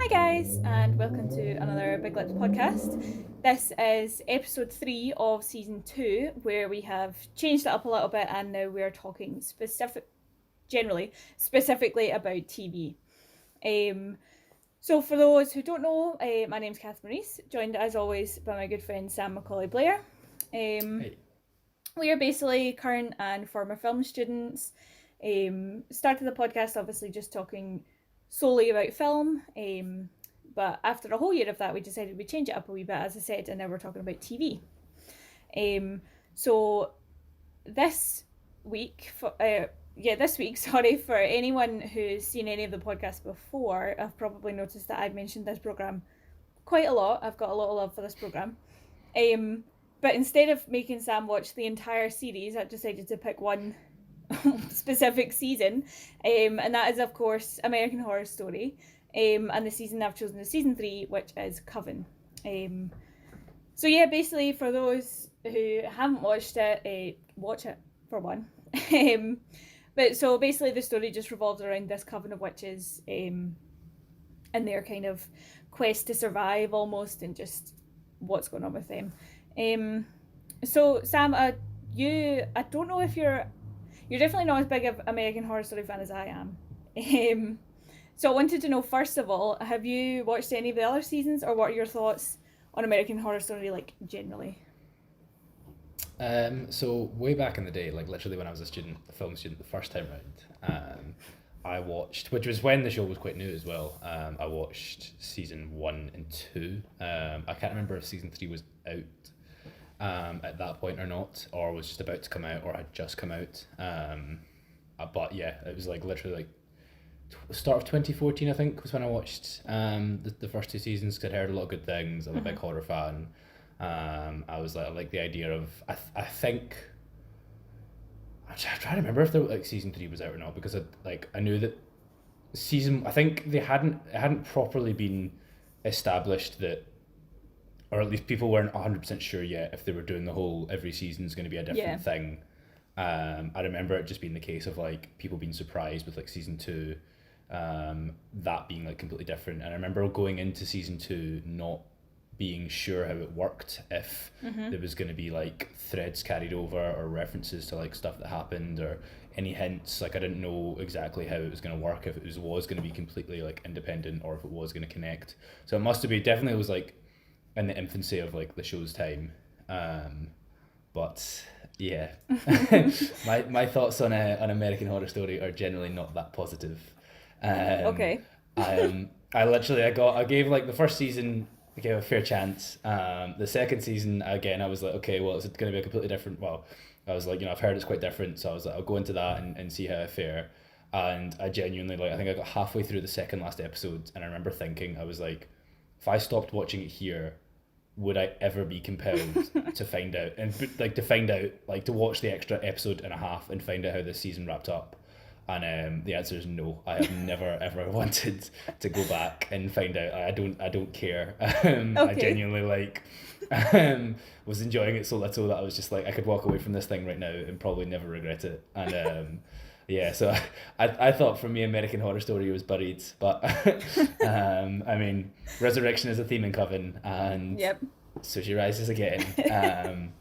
Hi guys, and welcome to another BigLipz podcast. This is episode 3 of season 2, where we have changed it up a little bit and now we're talking specifically about TV. So for those who don't know, my name's Kathryn, joined as always by my good friend Sam Macaulay-Blair. Hey. We are basically current and former film students. Started the podcast obviously just talking solely about film. But after a whole year of that, we decided we'd change it up a wee bit, as I said, and now we're talking about TV. So this week, sorry, for anyone who's seen any of the podcasts before, I've probably noticed that I've mentioned this program quite a lot. I've got a lot of love for this program. But instead of making Sam watch the entire series, I've decided to pick one specific season, and that is of course American Horror Story, and the season I've chosen is season 3, which is Coven. So yeah, basically for those who haven't watched it, watch it for one. But so basically the story just revolves around this coven of witches, and their kind of quest to survive almost, and just what's going on with them. So Sam, I don't know if you're definitely not as big of American Horror Story fan as I am. So I wanted to know, first of all, have you watched any of the other seasons, or what are your thoughts on American Horror Story, like, generally? So way back in the day, like literally when I was a film student the first time round, I watched, which was when the show was quite new as well. I watched season 1 and 2. I can't remember if season 3 was out at that point or not, or was just about to come out, or had just come out. But yeah, it was like literally like start of 2014, I think, was when I watched the first 2 seasons, because I'd heard a lot of good things. I'm a big horror fan. I was like, I like the idea of, I think, I'm trying to remember if like season 3 was out or not, because I knew that I think it hadn't properly been established that, or at least people weren't 100% sure yet if they were doing the whole every season's going to be a different thing. I remember it just being the case of like people being surprised with like season 2, that being like completely different. And I remember going into season 2 not being sure how it worked, if there was going to be like threads carried over or references to like stuff that happened, or any hints. Like I didn't know exactly how it was going to work, if it was going to be completely like independent, or if it was going to connect. So it must have been, definitely was like in the infancy of like the show's time. But yeah, my thoughts on American Horror Story are generally not that positive. Okay. I gave like the first season, I gave a fair chance. The second season, again, I was like, okay, well, it's going to be a completely different. Well, I was like, I've heard it's quite different, so I was like, I'll go into that and see how I fare. And I genuinely, like, I think I got halfway through the second last episode, and I remember thinking, I was like, if I stopped watching it here, would I ever be compelled to find out, like to watch the extra episode and a half and find out how this season wrapped up? And the answer is no. I have never ever wanted to go back and find out. I don't care. I genuinely was enjoying it so little that I was just like, I could walk away from this thing right now and probably never regret it. And yeah, so I thought for me American Horror Story was buried, but I mean, resurrection is a theme in Coven, and so she rises again.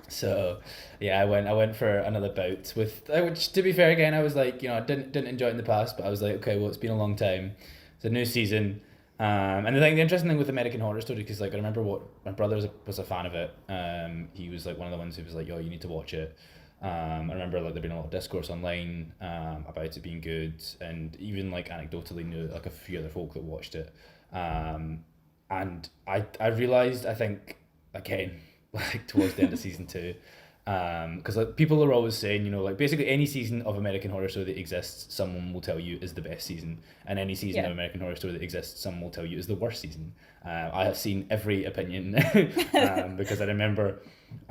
So yeah, I went for another bout with, which, to be fair, again, I was like, I didn't enjoy it in the past, but I was like, okay, well, it's been a long time. It's a new season. And the interesting thing with American Horror Story, because like I remember what my brother was a fan of it. He was like one of the ones who was like, yo, you need to watch it. I remember like there been a lot of discourse online about it being good, and even like anecdotally knew like a few other folk that watched it. And I realized, I think, again, like towards the end of season 2, because like people are always saying, like basically any season of American Horror Story that exists, someone will tell you is the best season, and any season of American Horror Story that exists, someone will tell you is the worst season. I have seen every opinion, because I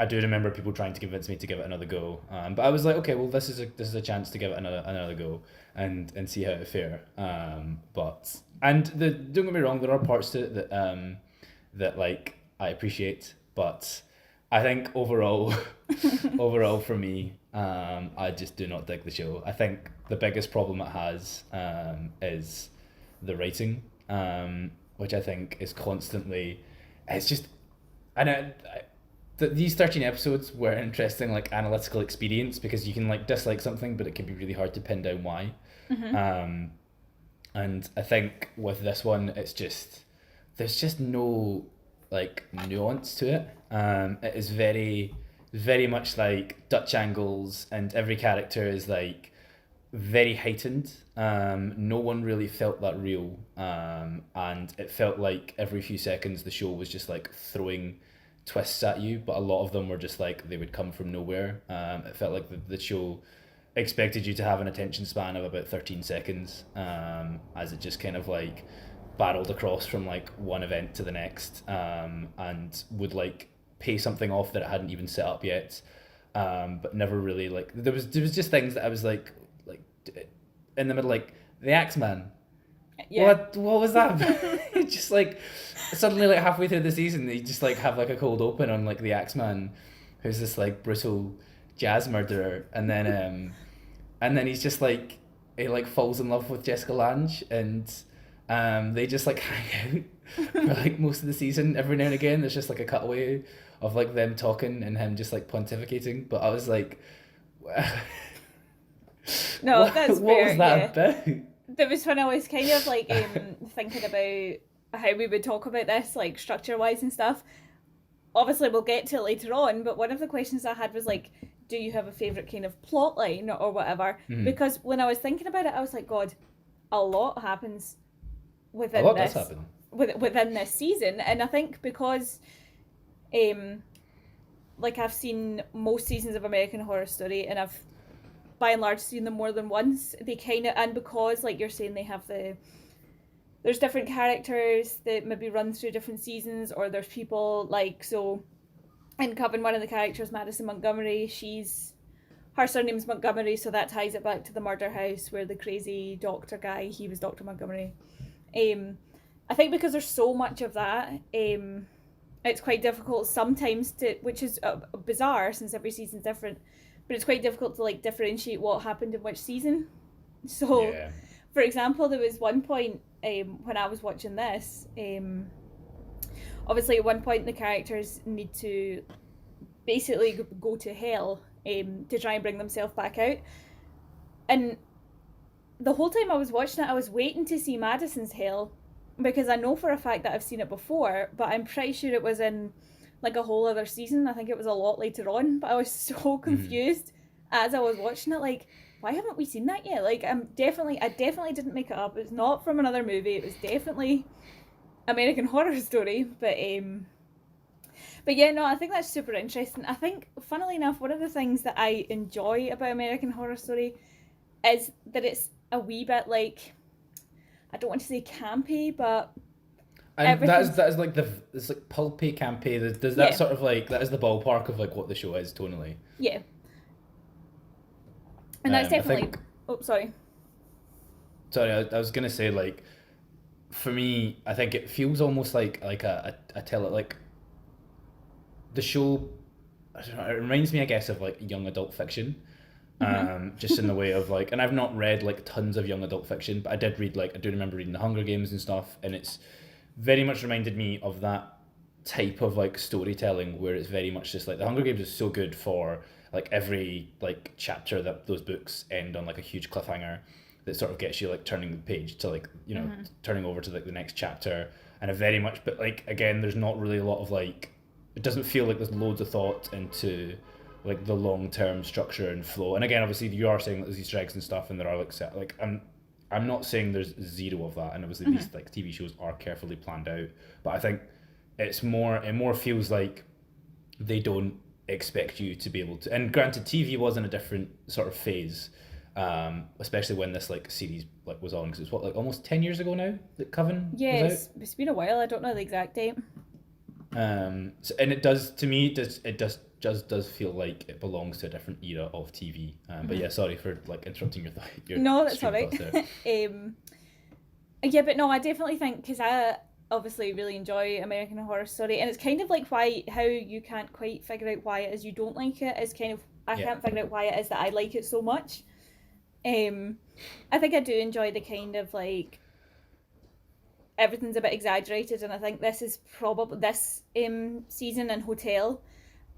do remember people trying to convince me to give it another go, but I was like, okay, well, this is a chance to give it another go and see how it fare. Don't get me wrong, there are parts to it that like I appreciate, but I think overall for me, I just do not dig the show. I think the biggest problem it has is the writing. which I think is constantly, it's just, and these 13 episodes were an interesting like analytical experience because you can like dislike something, but it can be really hard to pin down why. And I think with this one, it's just, there's just no like nuance to it. It is very much like Dutch angles, and every character is like very heightened. No one really felt that real, and it felt like every few seconds the show was just like throwing twists at you, but a lot of them were just like they would come from nowhere. It felt like the show expected you to have an attention span of about 13 seconds, as it just kind of like barreled across from like one event to the next, and would like pay something off that it hadn't even set up yet, but never really like there was just things that I was like in the middle, like the Axeman. Yeah. What was that? It's just like suddenly like halfway through the season they just like have like a cold open on like the Axeman, who's this like brutal jazz murderer, and then he's just like he like falls in love with Jessica Lange, and they just like hang out for like most of the season. Every now and again there's just like a cutaway of like them talking and him just like pontificating, but I was like no, that's fair. What was that about? There was when I was kind of like thinking about how we would talk about this, like structure wise and stuff. Obviously we'll get to it later on, but one of the questions I had was like, do you have a favourite kind of plot line or whatever? Because when I was thinking about it, I was like, God, a lot happens within this. Does happen. Within this season. And I think because like I've seen most seasons of American Horror Story, and I've by and large seen them more than once, they kind of, and because like you're saying they have there's different characters that maybe run through different seasons, or there's people like, so in Coven, one of the characters, Madison Montgomery, her surname's Montgomery, so that ties it back to the murder house where the crazy doctor guy, he was Dr. Montgomery. I think because there's so much of that, it's quite difficult sometimes to, which is bizarre since every season's different, but it's quite difficult to like differentiate what happened in which season. So, yeah. For example, there was one point when I was watching this, obviously at one point the characters need to basically go to hell to try and bring themselves back out. And the whole time I was watching it, I was waiting to see Madison's hell, because I know for a fact that I've seen it before, but I'm pretty sure it was in like a whole other season. I think it was a lot later on, but I was so confused as I was watching it, like, why haven't we seen that yet? Like, I definitely didn't make it up. It's not from another movie. It was definitely American Horror Story. But yeah, no, I think that's super interesting. I think, funnily enough, one of the things that I enjoy about American Horror Story is that it's a wee bit like, I don't want to say campy, but and that is like it's like pulpy campy. There's that sort of like, that is the ballpark of like what the show is tonally. Yeah. And that's definitely. Sorry, I was gonna say, like, for me, I think it feels almost like a like the show. I don't know, it reminds me, I guess, of like young adult fiction, just in the way of like, and I've not read like tons of young adult fiction, but I did read, like, I do remember reading The Hunger Games and stuff, and it's very much reminded me of that type of like storytelling where it's very much just like The Hunger Games is so good for like every like chapter that those books end on like a huge cliffhanger that sort of gets you like turning the page to like, you know, turning over to like the next chapter, and a very much, but like again there's not really a lot of like, it doesn't feel like there's loads of thought into like the long-term structure and flow. And again, obviously you are saying that there's Easter eggs and stuff, and there are like set, like I'm not saying there's zero of that, and obviously these like TV shows are carefully planned out, but I think it more feels like they don't expect you to be able to, and granted TV was in a different sort of phase, especially when this like series like was on, because it's what, like almost 10 years ago now that Coven was out? It's been a while. I don't know the exact date. So, and it does, to me, it does feel like it belongs to a different era of TV. But yeah, sorry for like interrupting your no, that's all right. Yeah, but no, I definitely think, because I obviously really enjoy American Horror Story, and it's kind of like how you can't quite figure out why it is you don't like it, is kind of, I can't figure out why it is that I like it so much. I think I do enjoy the kind of like, everything's a bit exaggerated, and I think this is probably this season and Hotel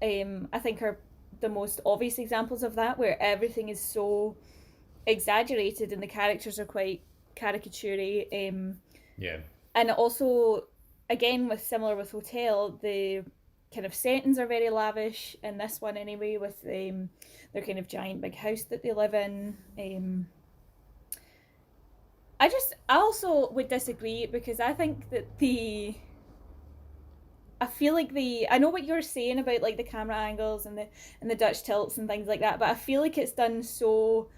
I think are the most obvious examples of that, where everything is so exaggerated and the characters are quite caricature-y. Yeah. And also, again, similar with Hotel, the kind of settings are very lavish in this one anyway, with their kind of giant big house that they live in. I also would disagree, because I think that I feel like I know what you're saying about like the camera angles and the Dutch tilts and things like that, but I feel like it's done so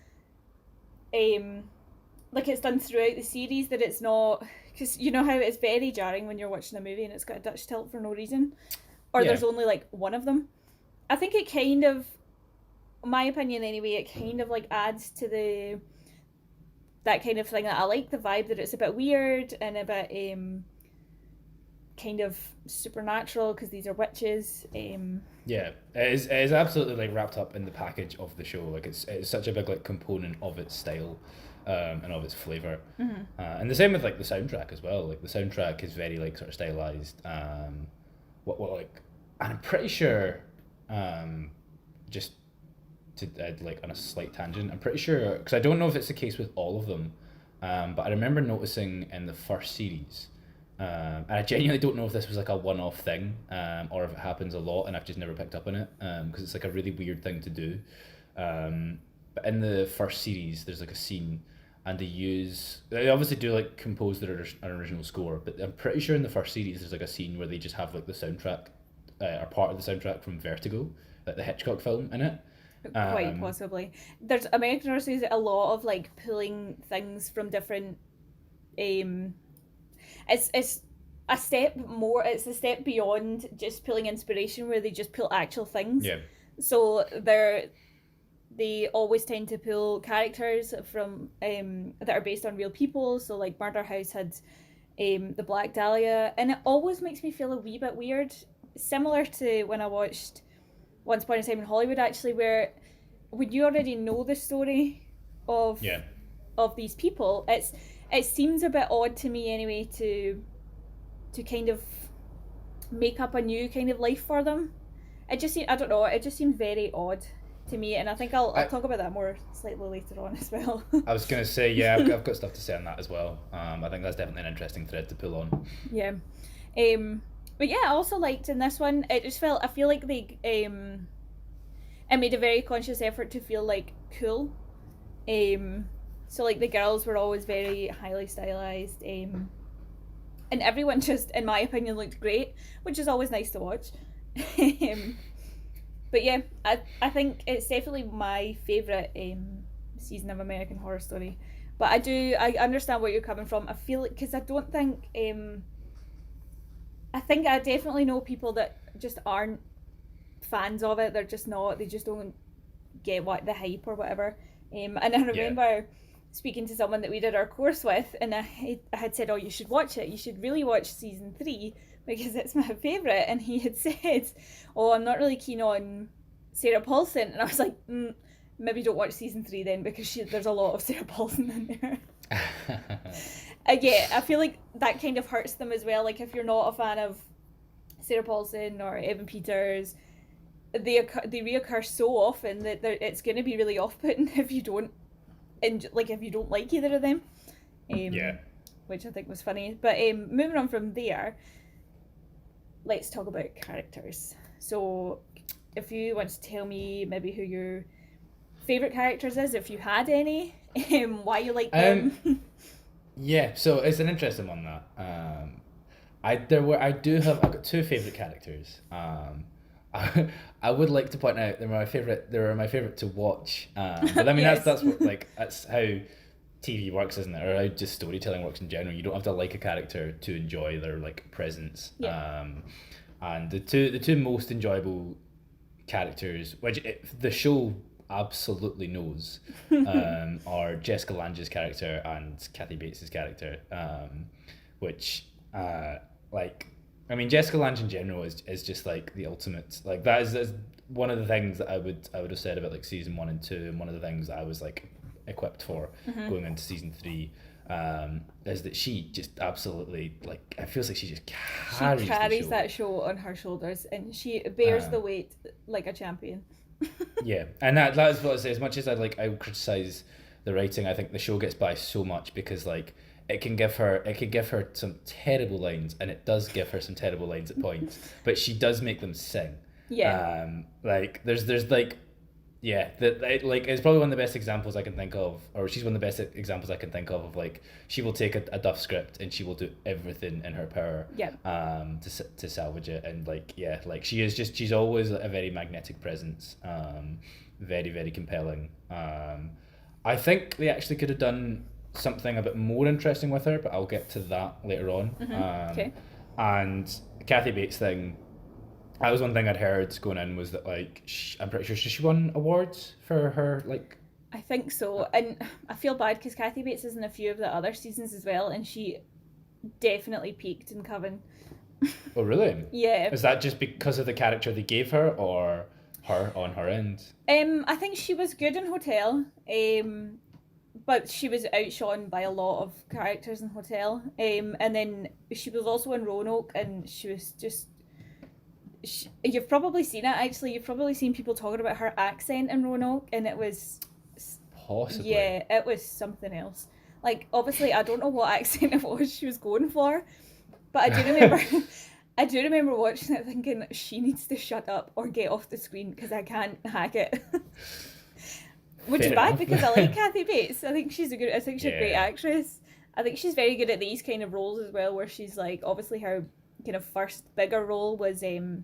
like it's done throughout the series that it's not, because you know how it's very jarring when you're watching a movie and it's got a Dutch tilt for no reason, or there's only like one of them. I think it kind of, my opinion anyway, it kind of like adds to that kind of thing that I like, the vibe that it's a bit weird and a bit kind of supernatural, because these are witches. Yeah, it is absolutely like wrapped up in the package of the show. Like it's such a big like component of its style, and of its flavor. And the same with like the soundtrack as well. Like the soundtrack is very like sort of stylized. What like, and I'm pretty sure, just to like on a slight tangent, I'm pretty sure, because I don't know if it's the case with all of them, but I remember noticing in the first series. And I genuinely don't know if this was like a one-off thing, or if it happens a lot and I've just never picked up on it, because it's like a really weird thing to do. But in the first series, there's like a scene, and they obviously do like compose an original score, but I'm pretty sure in the first series there's like a scene where they just have like the soundtrack, or part of the soundtrack from Vertigo, like the Hitchcock film, in it. Quite possibly. There's American Horror Stories, a lot of like pulling things from different. It's a step more. It's a step beyond just pulling inspiration, where they just pull actual things. Yeah. So they always tend to pull characters from that are based on real people. So like Murder House had the Black Dahlia, and it always makes me feel a wee bit weird, similar to when I watched Once Upon a Time in Hollywood, actually, where when you already know the story of these people, it seems a bit odd to me anyway to kind of make up a new kind of life for them. It just I don't know, it just seems very odd to me, and I think I'll talk about that more slightly later on as well. I was going to say, yeah, I've got stuff to say on that as well. I think that's definitely an interesting thread to pull on. Yeah. But yeah, I also liked in this one, I feel like they it made a very conscious effort to feel like cool. So like the girls were always very highly stylized, and everyone just, in my opinion, looked great, which is always nice to watch. But yeah, I think it's definitely my favourite season of American Horror Story. But I understand where you're coming from. I feel like, because I don't think I think I definitely know people that just aren't fans of it. They're just not. They just don't get the hype or whatever. And I remember speaking to someone that we did our course with, and I had said, "Oh, you should watch it. You should really watch season 3 because it's my favourite." And he had said, "Oh, I'm not really keen on Sarah Paulson." And I was like, maybe don't watch season 3 then, because there's a lot of Sarah Paulson in there. Yeah, I feel like that kind of hurts them as well. Like if you're not a fan of Sarah Paulson or Evan Peters, they reoccur so often that it's going to be really off-putting if you don't if you don't like either of them. Which I think was funny. But moving on from there, let's talk about characters. So if you want to tell me maybe who your favourite characters is, if you had any, why you like them. Yeah, so it's an interesting one, that I've got two favourite characters. I would like to point out they were my favourite to watch. But I mean Yes. that's how TV works, isn't it? Or how just storytelling works in general. You don't have to like a character to enjoy their like presence. Yeah. And the two most enjoyable characters, which the show absolutely knows, are Jessica Lange's character and Kathy Bates's character, which I mean, Jessica Lange in general is just like the ultimate, like that is one of the things that I would have said about like season 1 and 2, and one of the things that I was like equipped for going into season 3. is that she just absolutely, like, it feels like she just She carries carries the show. that show on her shoulders, and she bears the weight like a champion. Yeah, and that's what I say. As much as I would criticize the writing, I think the show gets by so much because like it can give her some terrible lines, and it does give her some terrible lines at points, but she does make them sing. Yeah. Like there's like, yeah, that like it's probably one of the best examples I can think of, or she's one of the best examples I can think of like she will take a Duff script and she will do everything in her power, Yeah. to salvage it. And like, yeah, like she's always a very magnetic presence, very very compelling. I think they actually could have done something a bit more interesting with her, but I'll get to that later on. Okay. And Kathy Bates thing, that was one thing I'd heard going in, was that like I'm pretty sure she won awards for her like. I think so, and I feel bad because Kathy Bates is in a few of the other seasons as well, and she definitely peaked in Coven. Oh really? Yeah. Is that just because of the character they gave her, or her on her end? I think she was good in Hotel, but she was outshone by a lot of characters in Hotel. And then she was also in Roanoke, and she was just. You've probably seen it actually. You've probably seen people talking about her accent in Roanoke, and it was. Possibly. Yeah, it was something else. Like, obviously, I don't know what accent it was she was going for, but I do remember. I do remember watching it thinking she needs to shut up or get off the screen because I can't hack it. Which Fair is bad enough. because I like Kathy Bates. I think she's a great Yeah. actress. I think she's very good at these kind of roles as well, where she's like, obviously her kind of first bigger role was in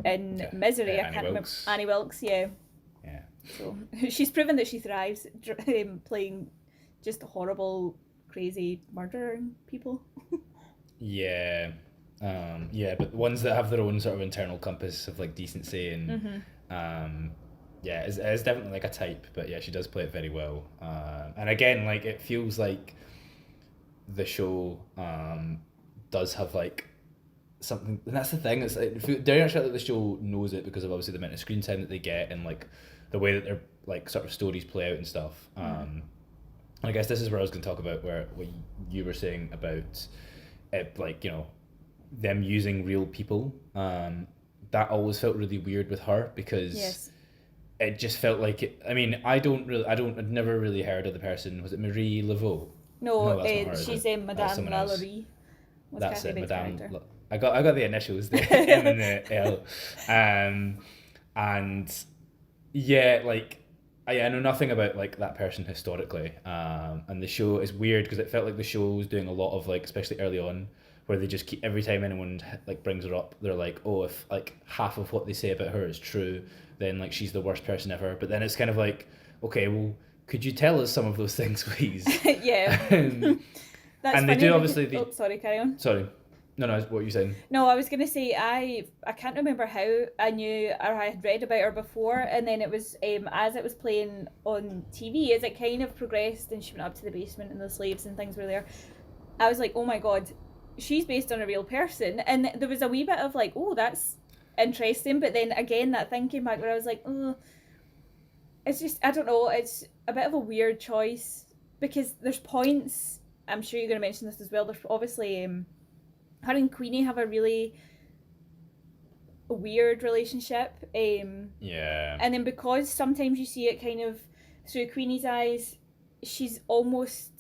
Misery. I Annie can't remember. Wilkes. Annie Wilkes, yeah. Yeah. So she's proven that she thrives playing just horrible, crazy murdering people. Yeah. Yeah, but ones that have their own sort of internal compass of like decency and yeah, it's definitely like a type, but yeah, she does play it very well. And again, like it feels like the show does have like something, and that's the thing. It's like, very much like the show knows it because of obviously the amount of screen time that they get and like the way that their like sort of stories play out and stuff. And I guess this is where I was going to talk about what you were saying about it, like, you know, them using real people. That always felt really weird with her because Yes. it just felt like it. I mean, I'd never really heard of the person. Was it Marie Laveau? No, that's not her, is she's it? Madame That's someone else. Valerie. Was That's Kathy it, Bates' Madame. character. I got the initials, the M and the L, and yeah, like I know nothing about like that person historically, and the show is weird because it felt like the show was doing a lot of like, especially early on, where they just keep, every time anyone like brings her up, they're like, oh, if like half of what they say about her is true, then like she's the worst person ever. But then it's kind of like, okay, well, could you tell us some of those things, please? Yeah. That's and they funny do because- obviously. Oh, sorry, carry on. Sorry, no, what were you saying? No, I was gonna say I can't remember how I knew or I had read about her before, and then it was as it was playing on TV, as it kind of progressed and she went up to the basement and the slaves and things were there. I was like, oh my god, she's based on a real person, and there was a wee bit of like, oh, that's interesting, but then again that thing came back where I was like, oh, it's just, I don't know, it's a bit of a weird choice because there's points. I'm sure you're going to mention this as well. There's obviously her and Queenie have a really weird relationship. Yeah. And then because sometimes you see it kind of through Queenie's eyes, she's almost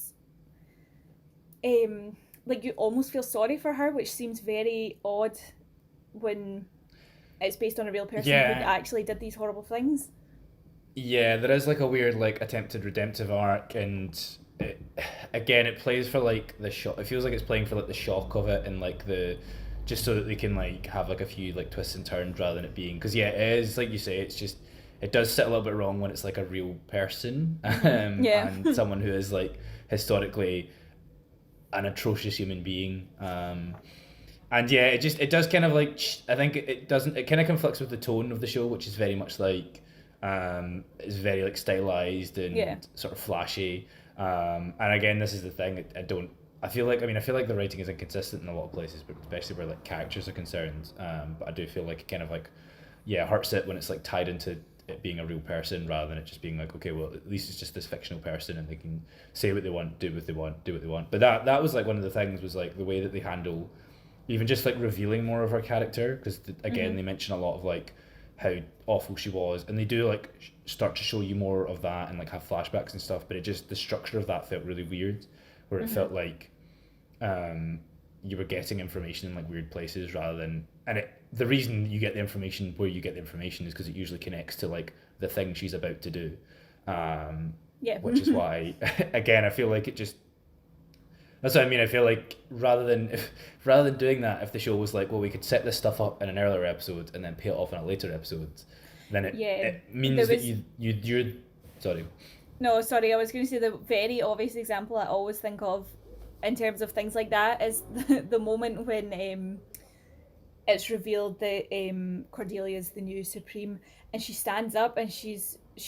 like you almost feel sorry for her, which seems very odd when it's based on a real person who actually did these horrible things. Yeah, there is like a weird like attempted redemptive arc, and it plays for like the shock. It feels like it's playing for like the shock of it, and like the just so that they can like have like a few like twists and turns rather than it being, because yeah, it is like you say, it's just, it does sit a little bit wrong when it's like a real person and someone who is like historically an atrocious human being. And yeah, it does kind of like, I think it kind of conflicts with the tone of the show, which is very much like it's very like stylized and sort of flashy. And again, this is the thing, I feel like the writing is inconsistent in a lot of places, but especially where like characters are concerned. But I do feel like it kind of like, hurts it when it's like tied into it being a real person rather than it just being like, okay, well, at least it's just this fictional person and they can say what they want, do what they want. But that was like one of the things was like the way that they handle even just like revealing more of her character, because again they mention a lot of like how awful she was, and they do like start to show you more of that and like have flashbacks and stuff, but it just, the structure of that felt really weird, where it felt like you were getting information in like weird places rather than, and the reason you get the information where you get the information is because it usually connects to like the thing she's about to do, which is why again I feel like it just, that's what I mean. I feel like rather than doing that, if the show was like, well, we could set this stuff up in an earlier episode and then pay it off in a later episode, then it means that you're sorry. No, sorry, I was going to say the very obvious example I always think of in terms of things like that is the moment when it's revealed that Cordelia is the new Supreme, and she stands up and she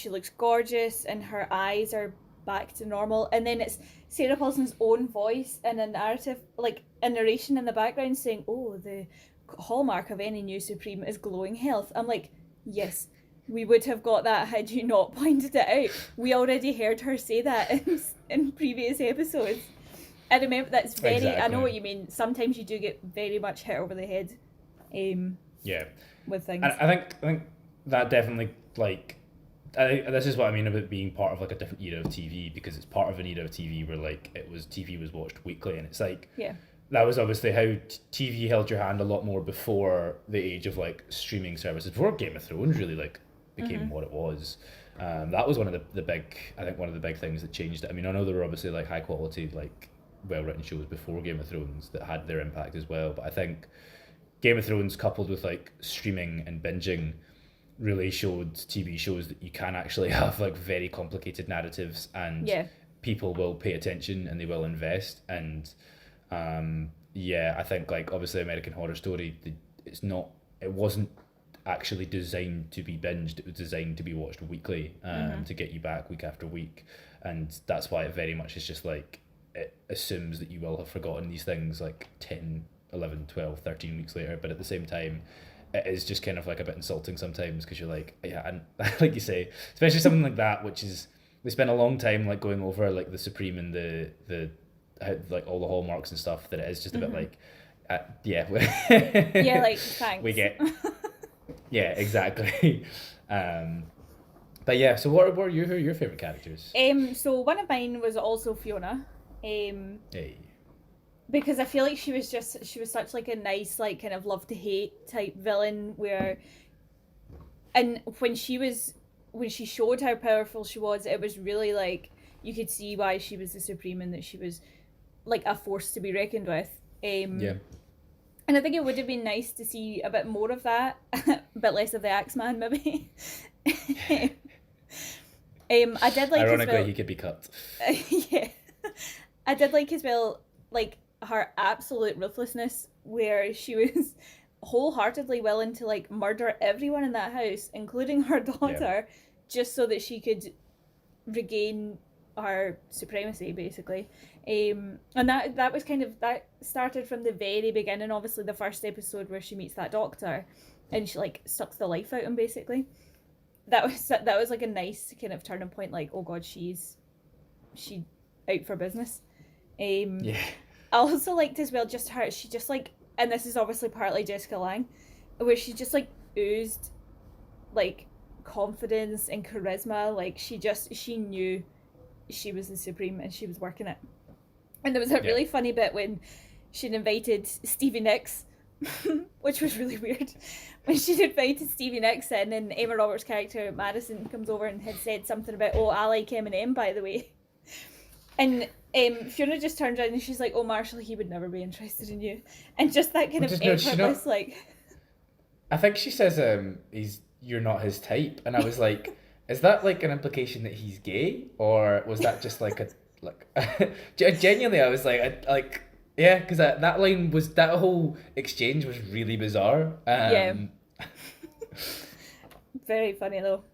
looks gorgeous and her eyes are back to normal, and then it's Sarah Paulson's own voice and a narrative, like a narration in the background saying, oh, the hallmark of any new Supreme is glowing health. I'm like, yes, we would have got that had you not pointed it out. We already heard her say that in previous episodes. I remember that's very, exactly. I know what you mean. Sometimes you do get very much hit over the head with things. I think that definitely, like, this is what I mean about being part of like a different era of TV, because it's part of an era of TV where like TV was watched weekly, and it's like that was obviously how TV held your hand a lot more before the age of like streaming services, before Game of Thrones really like became what it was. That was one of the big things that changed it. I mean, I know there were obviously like high quality, like well written shows before Game of Thrones that had their impact as well, but I think Game of Thrones coupled with like streaming and binging really showed TV shows that you can actually have like very complicated narratives, and people will pay attention and they will invest. And I think like obviously American Horror Story, it wasn't actually designed to be binged, it was designed to be watched weekly, to get you back week after week, and that's why it very much is just like, it assumes that you will have forgotten these things like 10, 11, 12, 13 weeks later, but at the same time it is just kind of like a bit insulting sometimes, because you're like, and like you say, especially something like that, which is, we spent a long time like going over like the Supreme and the like all the hallmarks and stuff, that it is just a bit like like thanks. We get exactly. But yeah, so what were your favorite characters? So one of mine was also Fiona. Because I feel like she was such like a nice, like kind of love to hate type villain, and when she showed how powerful she was, it was really like you could see why she was the Supreme and that she was like a force to be reckoned with. And I think it would have been nice to see a bit more of that, a bit less of the Axeman maybe. I did like, ironically, as well, he could be cut. I did like as well, like her absolute ruthlessness, where she was wholeheartedly willing to like murder everyone in that house, including her daughter, just so that she could regain her supremacy, basically. And that was kind of, that started from the very beginning, obviously the first episode where she meets that doctor and she like sucks the life out of him, basically. That was like a nice kind of turning point, like, oh god, she out for business. I also liked as well just her, she just like, and this is obviously partly Jessica Lange, where she just like oozed like confidence and charisma, like she knew she was the Supreme and she was working it. And there was a really funny bit when she'd invited Stevie Nicks, which was really weird, when she'd invited Stevie Nicks in, and Emma Roberts' character Madison comes over and had said something about, oh, I like Eminem, by the way. And Fiona just turns around and she's like, oh, Marshall, he would never be interested in you. And just that kind of effortless, like... I think she says, you're not his type. And I was like, is that like an implication that he's gay? Or was that just like a... like genuinely, I was like, yeah, because that line was... that whole exchange was really bizarre. Very funny, though.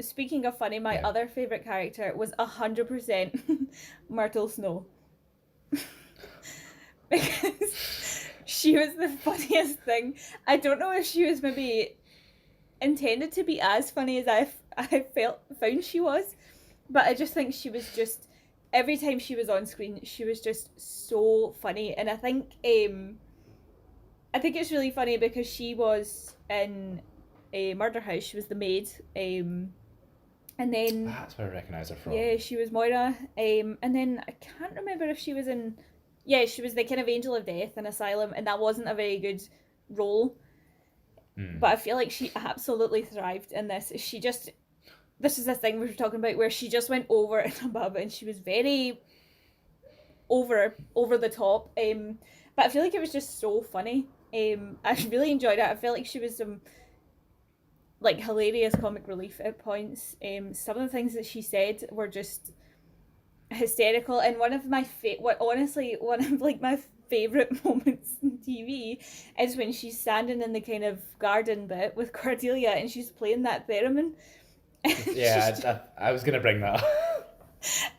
Speaking of funny, my other favourite character was 100% Myrtle Snow. Because she was the funniest thing. I don't know if she was maybe intended to be as funny I found she was. But I just think she was just, every time she was on screen, she was just so funny. And I think it's really funny because she was in a Murder House. She was the maid. And then That's where I recognise her from. yeah, she was Moira. And then I can't remember if she was in. Yeah, she was the kind of angel of death in Asylum, and that wasn't a very good role. But I feel like she absolutely thrived in this. This is the thing we were talking about where she just went over and above, and she was very over the top. But I feel like it was just so funny. I really enjoyed it. I felt like she was some like hilarious comic relief at points. Some of the things that she said were just hysterical, and one of my favorite moments in TV is when she's standing in the kind of garden bit with Cordelia and she's playing that theremin. Yeah, I was gonna bring that up.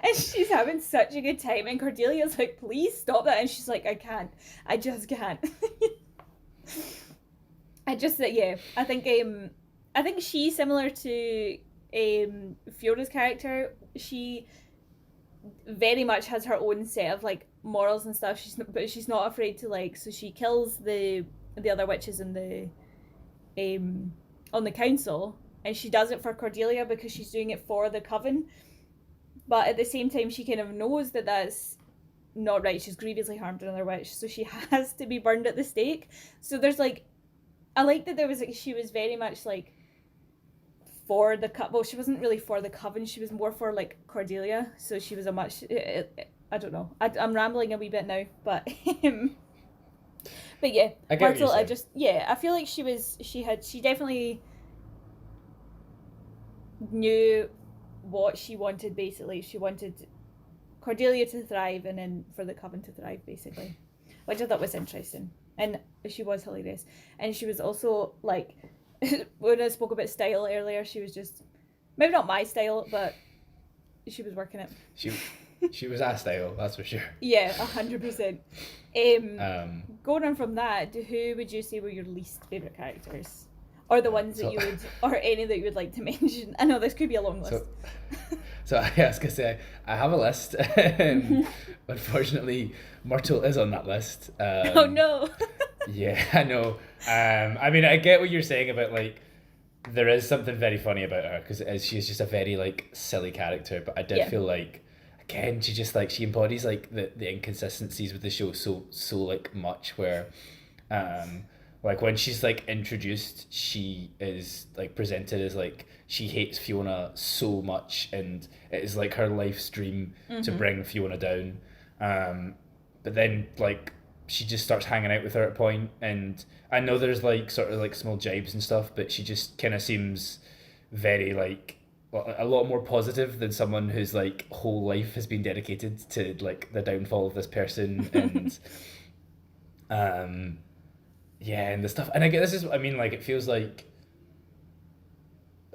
And she's having such a good time, and Cordelia's like, please stop that, and she's like, I just can't. I think she's similar to Fiona's character. She very much has her own set of like morals and stuff. But she's not afraid to like. So she kills the other witches in the on the council, and she does it for Cordelia because she's doing it for the coven. But at the same time, she kind of knows that that's not right. She's grievously harmed another witch, so she has to be burned at the stake. So there's like, I like that she was very much like for the well, she wasn't really for the coven. She was more for like Cordelia. So she was a much, I don't know. I'm rambling a wee bit now, but yeah, I get what you're saying. I feel like she definitely knew what she wanted. Basically, she wanted Cordelia to thrive, and then for the coven to thrive, basically, which I thought was interesting. And she was hilarious, and she was also like, when I spoke about style earlier, she was just maybe not my style, but she was working it. She was a style, that's for sure. Yeah, 100%. Going on from that, who would you say were your least favourite characters? Or the ones that you would, or any that you would like to mention? I know this could be a long list. So I was going to say, I have a list. Unfortunately, Myrtle is on that list. Oh no. Yeah, I know. I mean, I get what you're saying about like, there is something very funny about her because she's just a very like silly character. But I did feel like, again, she just like, she embodies like the inconsistencies with the show so like much where, like when she's like introduced, she is like presented as like she hates Fiona so much, and it is like her life's dream to bring Fiona down. But then like she just starts hanging out with her at a point, and I know there's like sort of like small jibes and stuff, but she just kind of seems very like a lot more positive than someone whose like whole life has been dedicated to like the downfall of this person and yeah, and the stuff. And I get it feels like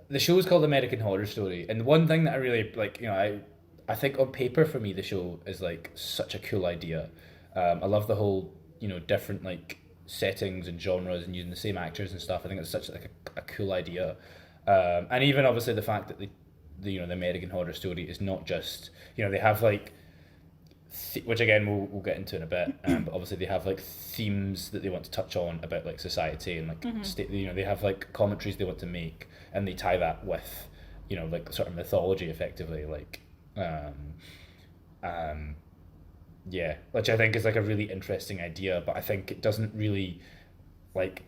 the show is called American Horror Story, and one thing that I really like, I think on paper for me the show is like such a cool idea. I love the whole different like settings and genres and using the same actors and stuff. I think it's such like a cool idea, and even obviously the fact that the American Horror Story is not just they have like which again we'll get into in a bit, but obviously they have like themes that they want to touch on about like society and like they have like commentaries they want to make, and they tie that with like sort of mythology effectively, like yeah, which I think is like a really interesting idea, but I think it doesn't really like,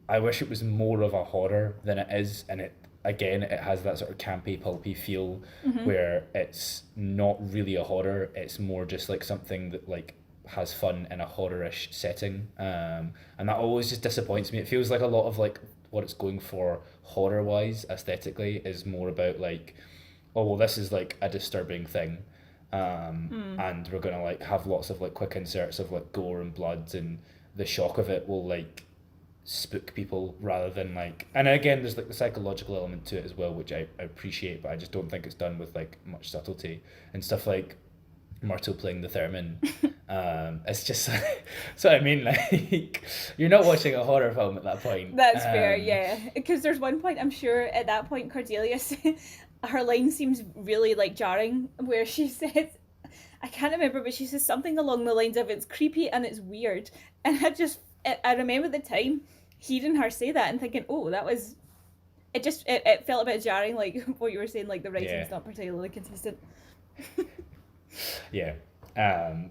I wish it was more of a horror than it is, and it has that sort of campy, pulpy feel where it's not really a horror, it's more just like something that like has fun in a horror-ish setting, and that always just disappoints me. It feels like a lot of like what it's going for horror-wise, aesthetically, is more about like, oh well, this is like a disturbing thing, and we're gonna like have lots of like quick inserts of like gore and blood, and the shock of it will like spook people rather than like, and again there's like the psychological element to it as well, which I appreciate, but I just don't think it's done with like much subtlety and stuff. Like Myrtle playing the theremin. It's just so I mean, like, you're not watching a horror film at that point. That's fair, yeah. Because there's one point, I'm sure, at that point, Cordelia's, her line seems really, like, jarring, where she says, I can't remember, but she says something along the lines of, it's creepy and it's weird. And I remember at the time hearing her say that and thinking, oh, that was, it felt a bit jarring, like what you were saying, like the writing's not particularly consistent. Yeah.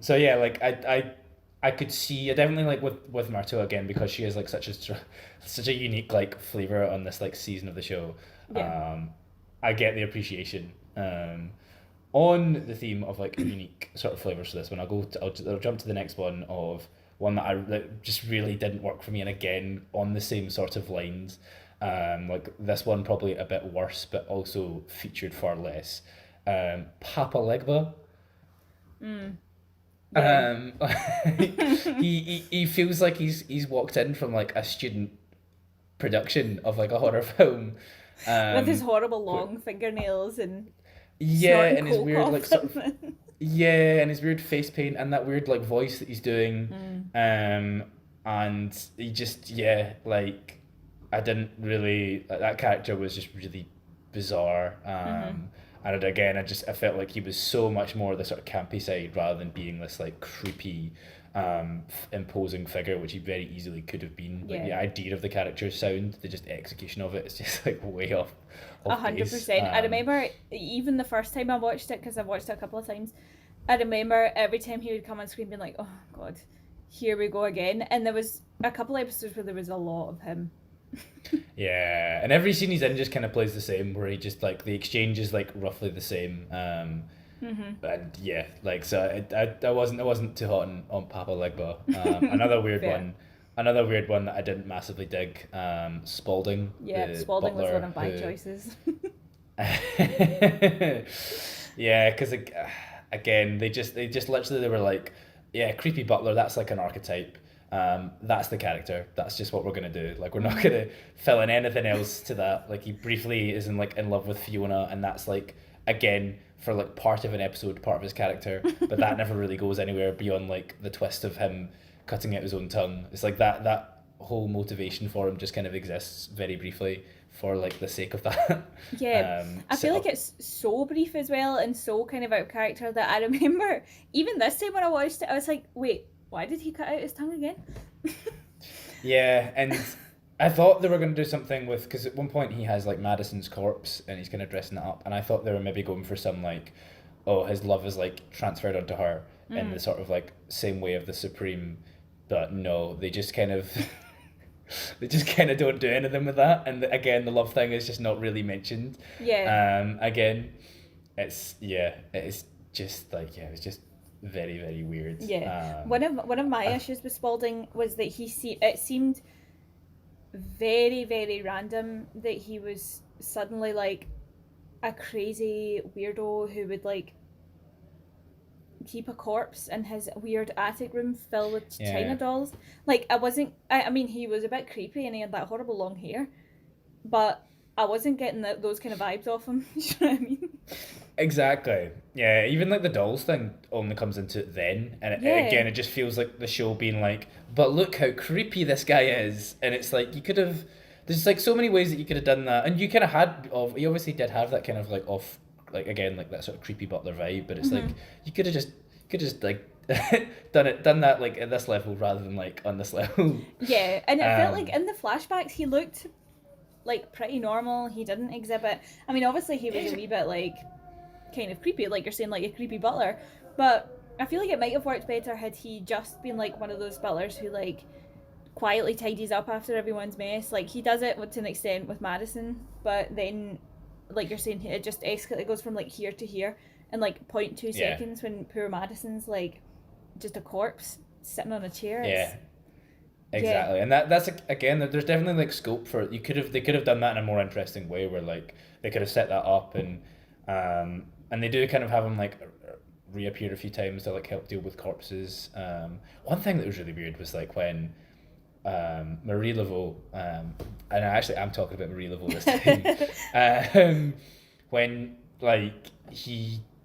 So yeah, like I could see, I definitely like with Myrtle again, because she has like such a unique like flavor on this like season of the show. Yeah. I get the appreciation. On the theme of like unique sort of flavors for this one, I'll jump to the next one of one that just really didn't work for me, and again on the same sort of lines. Like this one probably a bit worse, but also featured far less. Papa Legba. Yeah. He feels like he's walked in from like a student production of like a horror film. With his horrible long fingernails and yeah, snorting and his coke weird off like sort of them. yeah, and his weird face paint and that weird like voice that he's doing. And he just like I didn't really that character was just really bizarre. And again, I felt like he was so much more the sort of campy side rather than being this like creepy, imposing figure, which he very easily could have been. Like the idea of the character's sound, the just execution of it is just like way off. 100%. I remember even the first time I watched it, because I've watched it a couple of times. I remember every time he would come on screen being like, "Oh God, here we go again." And there was a couple of episodes where there was a lot of him. Yeah, and every scene he's in just kind of plays the same, where he just like the exchange is like roughly the same. And yeah, like so I wasn't too hot on Papa Legba. Another weird one. Another weird one that I didn't massively dig. Spalding. Yeah, Spalding was one of my choices. Yeah, because again, they just literally they were like, yeah, creepy butler. That's like an archetype. That's the character. That's just what we're gonna do. Like we're not gonna fill in anything else to that. Like he briefly is in love with Fiona, and that's like again for like part of an episode, part of his character, but that never really goes anywhere beyond like the twist of him cutting out his own tongue. It's like that whole motivation for him just kind of exists very briefly for like the sake of that. Yeah, I feel like it's so brief as well and so kind of out of character that I remember even this time when I watched it, I was like, wait, why did he cut out his tongue again? Yeah, and I thought they were going to do something with, because at one point he has like Madison's corpse and he's kind of dressing it up, and I thought they were maybe going for some like, oh, his love is like transferred onto her in the sort of like same way of the Supreme, but no, they just kind of don't do anything with that, and again the love thing is just not really mentioned. Again, it's just like it's just very, very weird. One of my issues with Spalding was that it seemed very, very random that he was suddenly like a crazy weirdo who would like keep a corpse in his weird attic room filled with China dolls. Like I mean he was a bit creepy and he had that horrible long hair, but I wasn't getting those kind of vibes off him. You know what I mean? Exactly. Yeah, even like the dolls thing only comes into it then, and again it just feels like the show being like, but look how creepy this guy is, and it's like you could have. There's like so many ways that you could have done that, and you kind of had you obviously did have that kind of like off, like again like that sort of creepy butler vibe, but it's like you could have just like done that like at this level rather than like on this level. Yeah, and it felt like in the flashbacks he looked like pretty normal. He didn't exhibit. I mean, obviously he was a wee bit like kind of creepy, like you're saying, like a creepy butler, but I feel like it might have worked better had he just been like one of those butlers who like quietly tidies up after everyone's mess. Like he does it to an extent with Madison, but then like you're saying, it just escalates. It goes from like here to here in like 0.2 seconds when poor Madison's like just a corpse sitting on a chair. Exactly, and that's again. There's definitely like scope for they could have done that in a more interesting way, where like they could have set that up, and they do kind of have him like reappear a few times to like help deal with corpses. One thing that was really weird was like when Marie Laveau, and I actually am talking about Marie Laveau this time, when like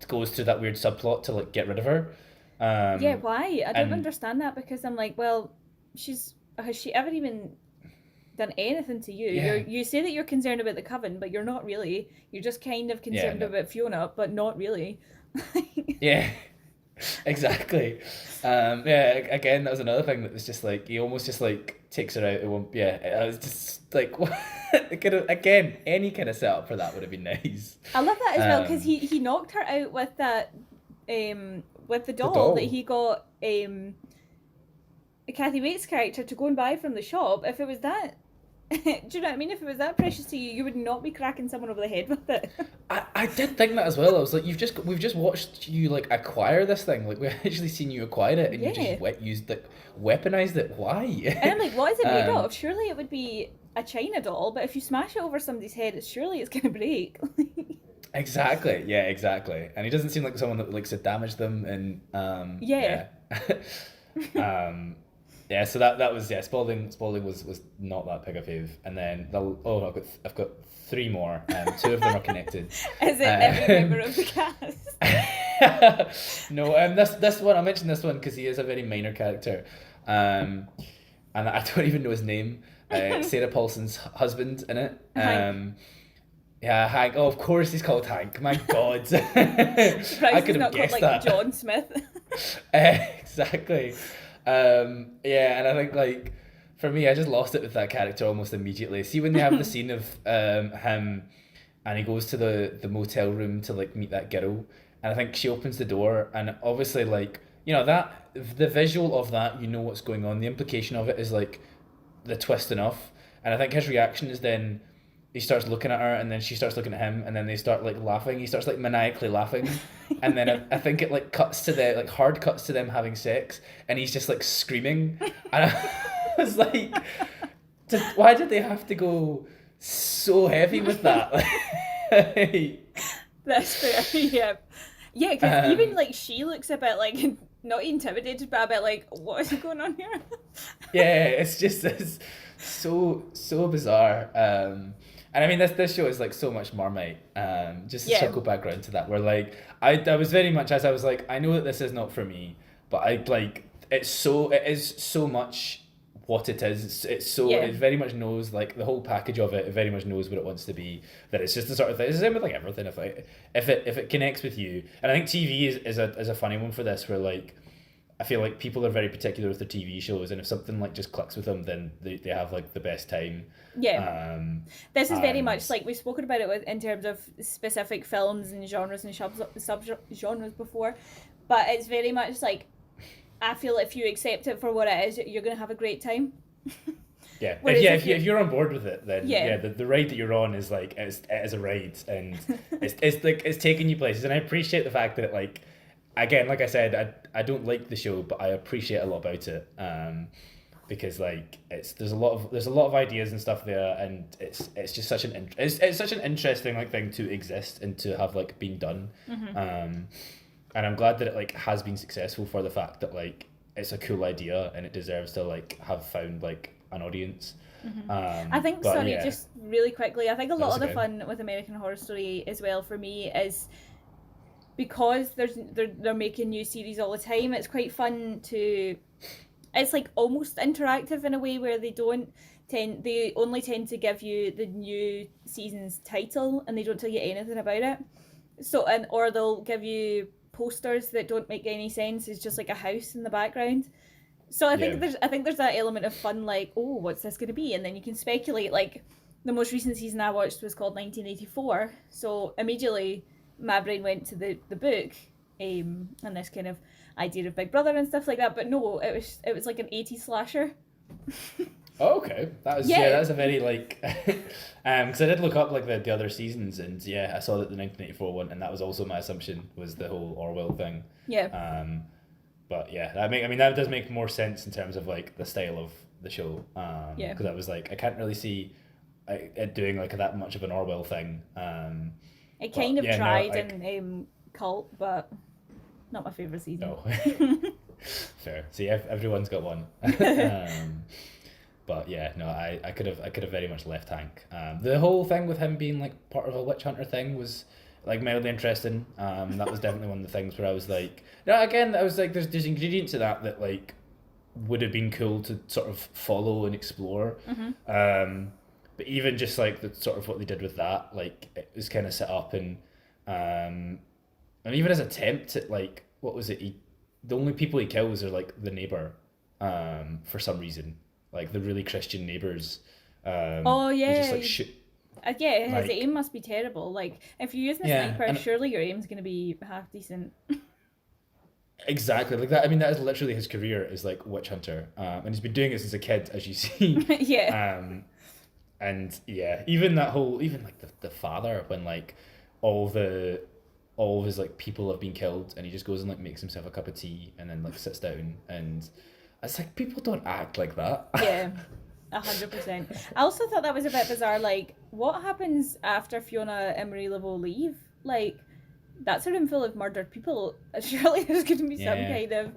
goes through that weird subplot to like get rid of her. Yeah, why? I don't And understand that, because I'm like, well, has she ever even done anything to you? yeah, You say that you're concerned about the Coven, but you're not really. You're just kind of yeah, concerned no, about Fiona, but not really. yeah, exactly. Yeah, again, that was another thing that was just like he almost just like takes her out. It won't. Yeah, I was just like, what? Again, any kind of setup for that would have been nice. I love that as well, because Um, he knocked her out with the the doll that doll. he got Kathy Waite's character to go and buy from the shop. If it was that, do you know what I mean? If it was that precious to you, you would not be cracking someone over the head with it. I did think that as well. I was like, we've just watched you like acquire this thing. Like we've actually seen you acquire it, and you Yeah. just used like weaponized it. And I'm Why? like, what is it made um, of? Surely it would be a china doll, but if you smash it over somebody's head, surely it's gonna break. exactly. Yeah, exactly. And he doesn't seem like someone that likes to damage them. And Yeah. yeah, um, yeah. So that was yeah. Spalding was not that big a fave. And then I've got three more. Two of them are connected. Is it every member of the cast? No, this one I mentioned this one because he is a very minor character, and I don't even know his name. Sarah Paulson's husband in it. Hank. Yeah, Hank. Oh, of course he's called Hank. My God, I Surprised he's could have not called guessed like that. John Smith. Exactly. Yeah, and I think like for me, I just lost it with that character almost immediately. See when they have the scene of him, and he goes to the motel room to like meet that girl, and I think she opens the door, and obviously like that the visual of that, what's going on. The implication of it is like the twist enough, and I think his reaction is then he starts looking at her, and then she starts looking at him, and then they start like laughing. He starts like maniacally laughing, and then I think it like cuts to hard cuts to them having sex, and he's just like screaming, and I was like, why did they have to go so heavy with that? That's fair. Yeah. Yeah, because even like she looks a bit like not intimidated, but a bit like, what is going on here? Yeah, it's so bizarre. And I mean this show is like so much Marmite. Just to Yeah. circle back around to that, where like I was very much as I was like, I know that this is not for me, but I like it is so much what it is. It's so Yeah. it very much knows like the whole package of it. It very much knows what it wants to be. That it's just the sort of thing. It's the same with like everything. If it connects with you, and I think TV is a funny one for this, where like I feel like people are very particular with their TV shows, and if something like just clicks with them, then they have like the best time. Yeah. This is very And much like we've spoken about it in terms of specific films and genres and sub genres before, but it's very much like I feel if you accept it for what it is, you're gonna have a great time. yeah, Whereas if you're on board with it, then Yeah. the ride that you're on is like it is a ride, and it's like it's taking you places, and I appreciate the fact that like again, like I said, I don't like the show, but I appreciate a lot about it. Because like there's a lot of ideas and stuff there, and it's just such it's such an interesting like thing to exist and to have like been done. And I'm glad that it like has been successful for the fact that like it's a cool idea and it deserves to like have found like an audience. I think, But sorry, yeah, just really quickly, I think a lot that's of the okay. fun with American Horror Story as well for me is because they're making new series all the time. It's quite fun to. It's like almost interactive in a way where they only tend to give you the new season's title and they don't tell you anything about it. So or they'll give you posters that don't make any sense. It's just like a house in the background. So I think Yeah. there's that element of fun, like, oh, what's this going to be? And then you can speculate. Like the most recent season I watched was called 1984. So immediately my brain went to the book, and this kind of idea of Big Brother and stuff like that. But no, it was like an 80s slasher. Oh, okay. Yeah. That's a very like, because I did look up like the other seasons, and yeah, I saw that the 1984 one, and that was also my assumption was the whole Orwell thing. Yeah. But yeah, I mean that does make more sense in terms of like the style of the show. Yeah. Because I was like, I can't really see it doing like that much of an Orwell thing. It kind of yeah, no, tried like- in Cult, but not my favourite season. No. Fair. See, everyone's got one. But yeah, no, I could have very much left Hank. The whole thing with him being like part of a witch hunter thing was like mildly interesting. That was definitely one of the things where I was like, no, again, I was like, there's ingredients to that like would have been cool to sort of follow and explore. But even just like the sort of what they did with that, like it was kind of set up and even his attempt at like what was it? The only people he kills are like the neighbor, for some reason, like the really Christian neighbors. Oh He just yeah. like shoot. Yeah, his Like, aim must be terrible. Like, if you're using a yeah, sniper, and surely your aim's going to be half decent. exactly like that. I mean, that is literally his career is like witch hunter, and he's been doing it since a kid, as you see. Yeah. And yeah, even that whole, even like the father when like all the all of his like people have been killed, and he just goes and like makes himself a cup of tea and then like sits down, and it's like people don't act like that. Yeah. 100%. I also thought that was a bit bizarre. Like, what happens after Fiona and Marie Laveau leave? Like, that's a room full of murdered people. Surely there's going to be some Yeah. kind of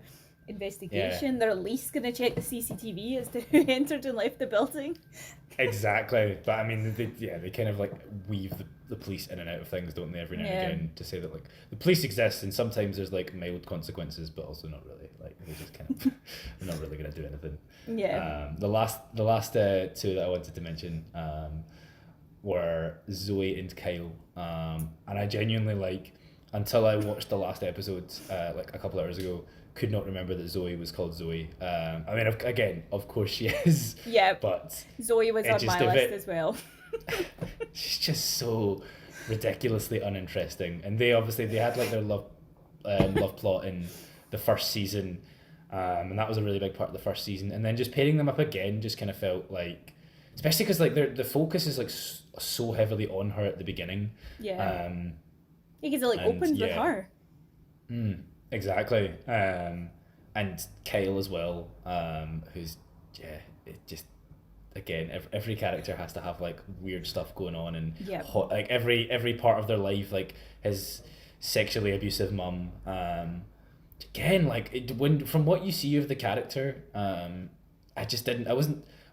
investigation. They're at least going to check the CCTV as to who entered and left the building. Exactly, but I mean, they kind of like weave the police in and out of things, don't they? Every now and again, to say that like the police exist, and sometimes there's like mild consequences, but also not really. Like they just kind of they're not really gonna do anything. Yeah. The last two that I wanted to mention were Zoe and Kyle, and I genuinely like until I watched the last episode like a couple hours ago. Could not remember that Zoe was called Zoe. I mean, again, of course she is. Yeah. But Zoe was on my list as well. She's just so ridiculously uninteresting, and they had like their love plot in the first season, and that was a really big part of the first season. And then just pairing them up again just kind of felt like, especially because like the focus is like so heavily on her at the beginning. Yeah. Because it like opens with her. Exactly. And Kyle as well, who's it just again every character has to have like weird stuff going on, and like every part of their life, like his sexually abusive mum, again like when from what you see of the character, I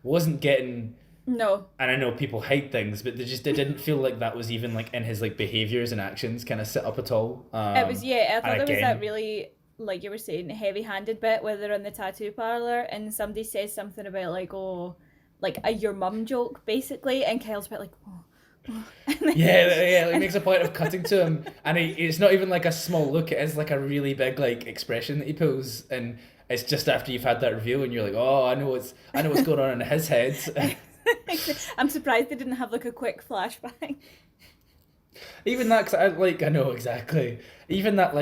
wasn't getting. No. And I know people hide things, but it didn't feel like that was even like in his like behaviors and actions kind of set up at all. It was, I thought there was that really, like you were saying, heavy-handed bit where they're in the tattoo parlor and somebody says something about like, oh, like a your mum joke basically, and Kyle's a bit like, oh. Yeah, he makes a point of cutting to him, and it's not even like a small look; it is like a really big like expression that he pulls, and it's just after you've had that reveal, and you're like, oh, I know what's going on in his head. I'm surprised they didn't have like a quick flashback. Even that, cause I know exactly. Even that,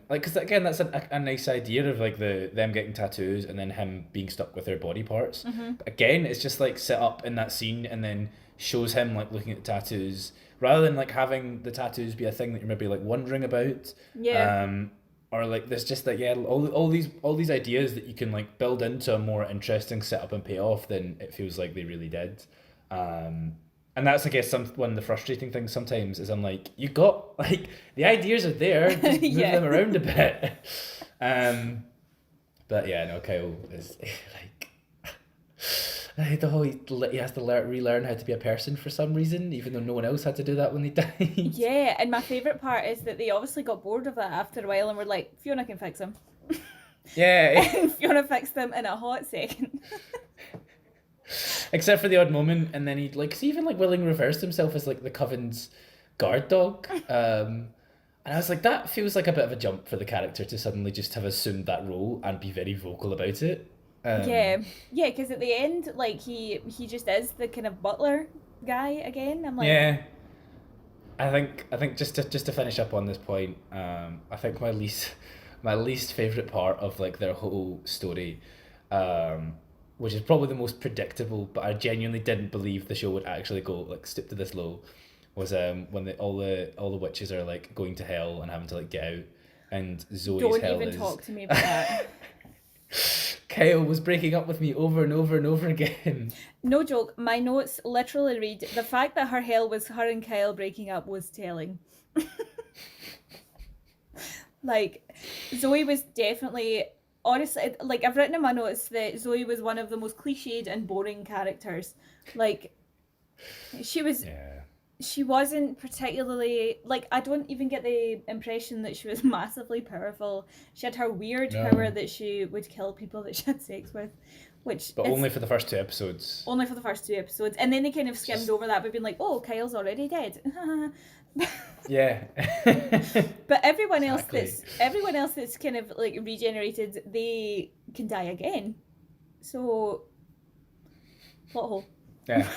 because again, that's a nice idea of like them getting tattoos and then him being stuck with their body parts. But again, it's just like set up in that scene and then shows him like looking at tattoos rather than like having the tattoos be a thing that you're maybe like wondering about. Yeah. Or like there's just like all these ideas that you can like build into a more interesting setup and payoff than it feels like they really did. And that's I guess one of the frustrating things sometimes is I'm like, you got like the ideas are there, just move them around a bit. But yeah, no, Kyle is like the whole he has to relearn how to be a person for some reason, even though no one else had to do that when they died. Yeah, and my favourite part is that they obviously got bored of that after a while and were like, Fiona can fix him. Yeah. And Fiona fixed them in a hot second. Except for the odd moment, and then he even like willingly reversed himself as like the Coven's guard dog. And I was like, that feels like a bit of a jump for the character to suddenly just have assumed that role and be very vocal about it. Because at the end, like he just is the kind of butler guy again. I'm like, yeah. I think just to finish up on this point, I think my least favorite part of like their whole story, which is probably the most predictable, but I genuinely didn't believe the show would actually go like stoop to this low, was when all the witches are like going to hell and having to like get out, and Zoe's don't hell even is talk to me about that. Kyle was breaking up with me over and over and over again. No joke, my notes literally read, the fact that her hell was her and Kyle breaking up was telling. Like, Zoe was definitely, honestly, like I've written in my notes that Zoe was one of the most cliched and boring characters. Like, she was she wasn't particularly like, I don't even get the impression that she was massively powerful. She had her weird power No, that she would kill people that she had sex with, which but is only for the first 2 episodes. only for the first 2 episodes, and then they kind of skimmed Just over that by being like, "Oh, Kyle's already dead." yeah, But exactly. everyone else that's kind of like regenerated, they can die again. So plot hole. Yeah,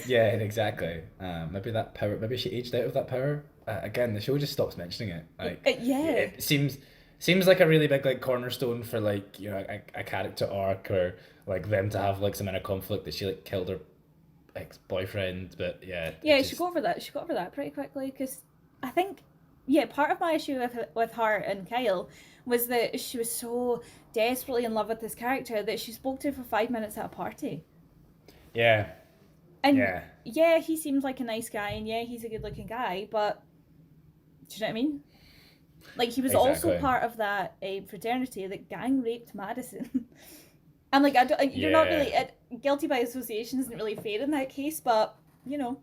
yeah, exactly. Maybe that power. Maybe she aged out of that power. Again, the show just stops mentioning it. Like, Yeah, it seems like a really big like cornerstone for like a character arc or like them to have like some inner conflict that she like killed her ex boyfriend. But yeah, it yeah. She just got over that. She got over that pretty quickly because I think, yeah, part of my issue with her and Kyle was that she was so desperately in love with this character that she spoke to for 5 minutes at a party. yeah, And yeah, yeah, he seems like a nice guy, and yeah, he's a good looking guy, but do you know what I mean? Like, he was also exactly. part of that fraternity that gang raped Madison. I'm like, I don't, you're not Yeah. really guilty by association isn't really fair in that case, but you know,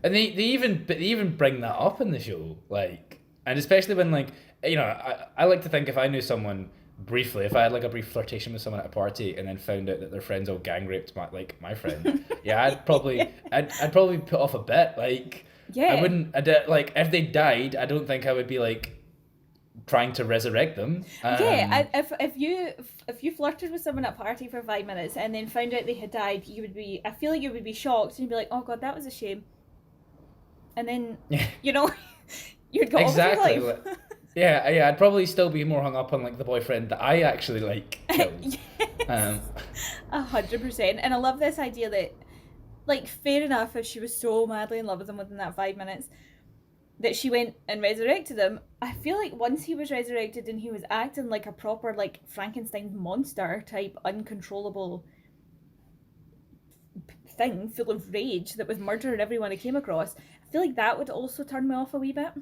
And they even bring that up in the show, like, and especially when like I like to think if I knew someone briefly, if I had like a brief flirtation with someone at a party and then found out that their friends all gang raped my friend, yeah, yeah, I'd probably put off a bit. Like, I yeah, wouldn't, like if they died, I don't think I would be like trying to resurrect them. yeah. If you flirted with someone at a party for 5 minutes and then found out they had died, you would be. I feel like you would be shocked and you'd be like, oh god, that was a shame. And then, you know, you'd go on with your Exactly. life. Yeah, I'd probably still be more hung up on like the boyfriend that I actually like killed. Yes, Um, 100%. And I love this idea that, like, fair enough if she was so madly in love with him within that 5 minutes that she went and resurrected him. I feel like once he was resurrected and he was acting like a proper, like, Frankenstein's monster type, uncontrollable thing full of rage that was murdering everyone he came across, I feel like that would also turn me off a wee bit.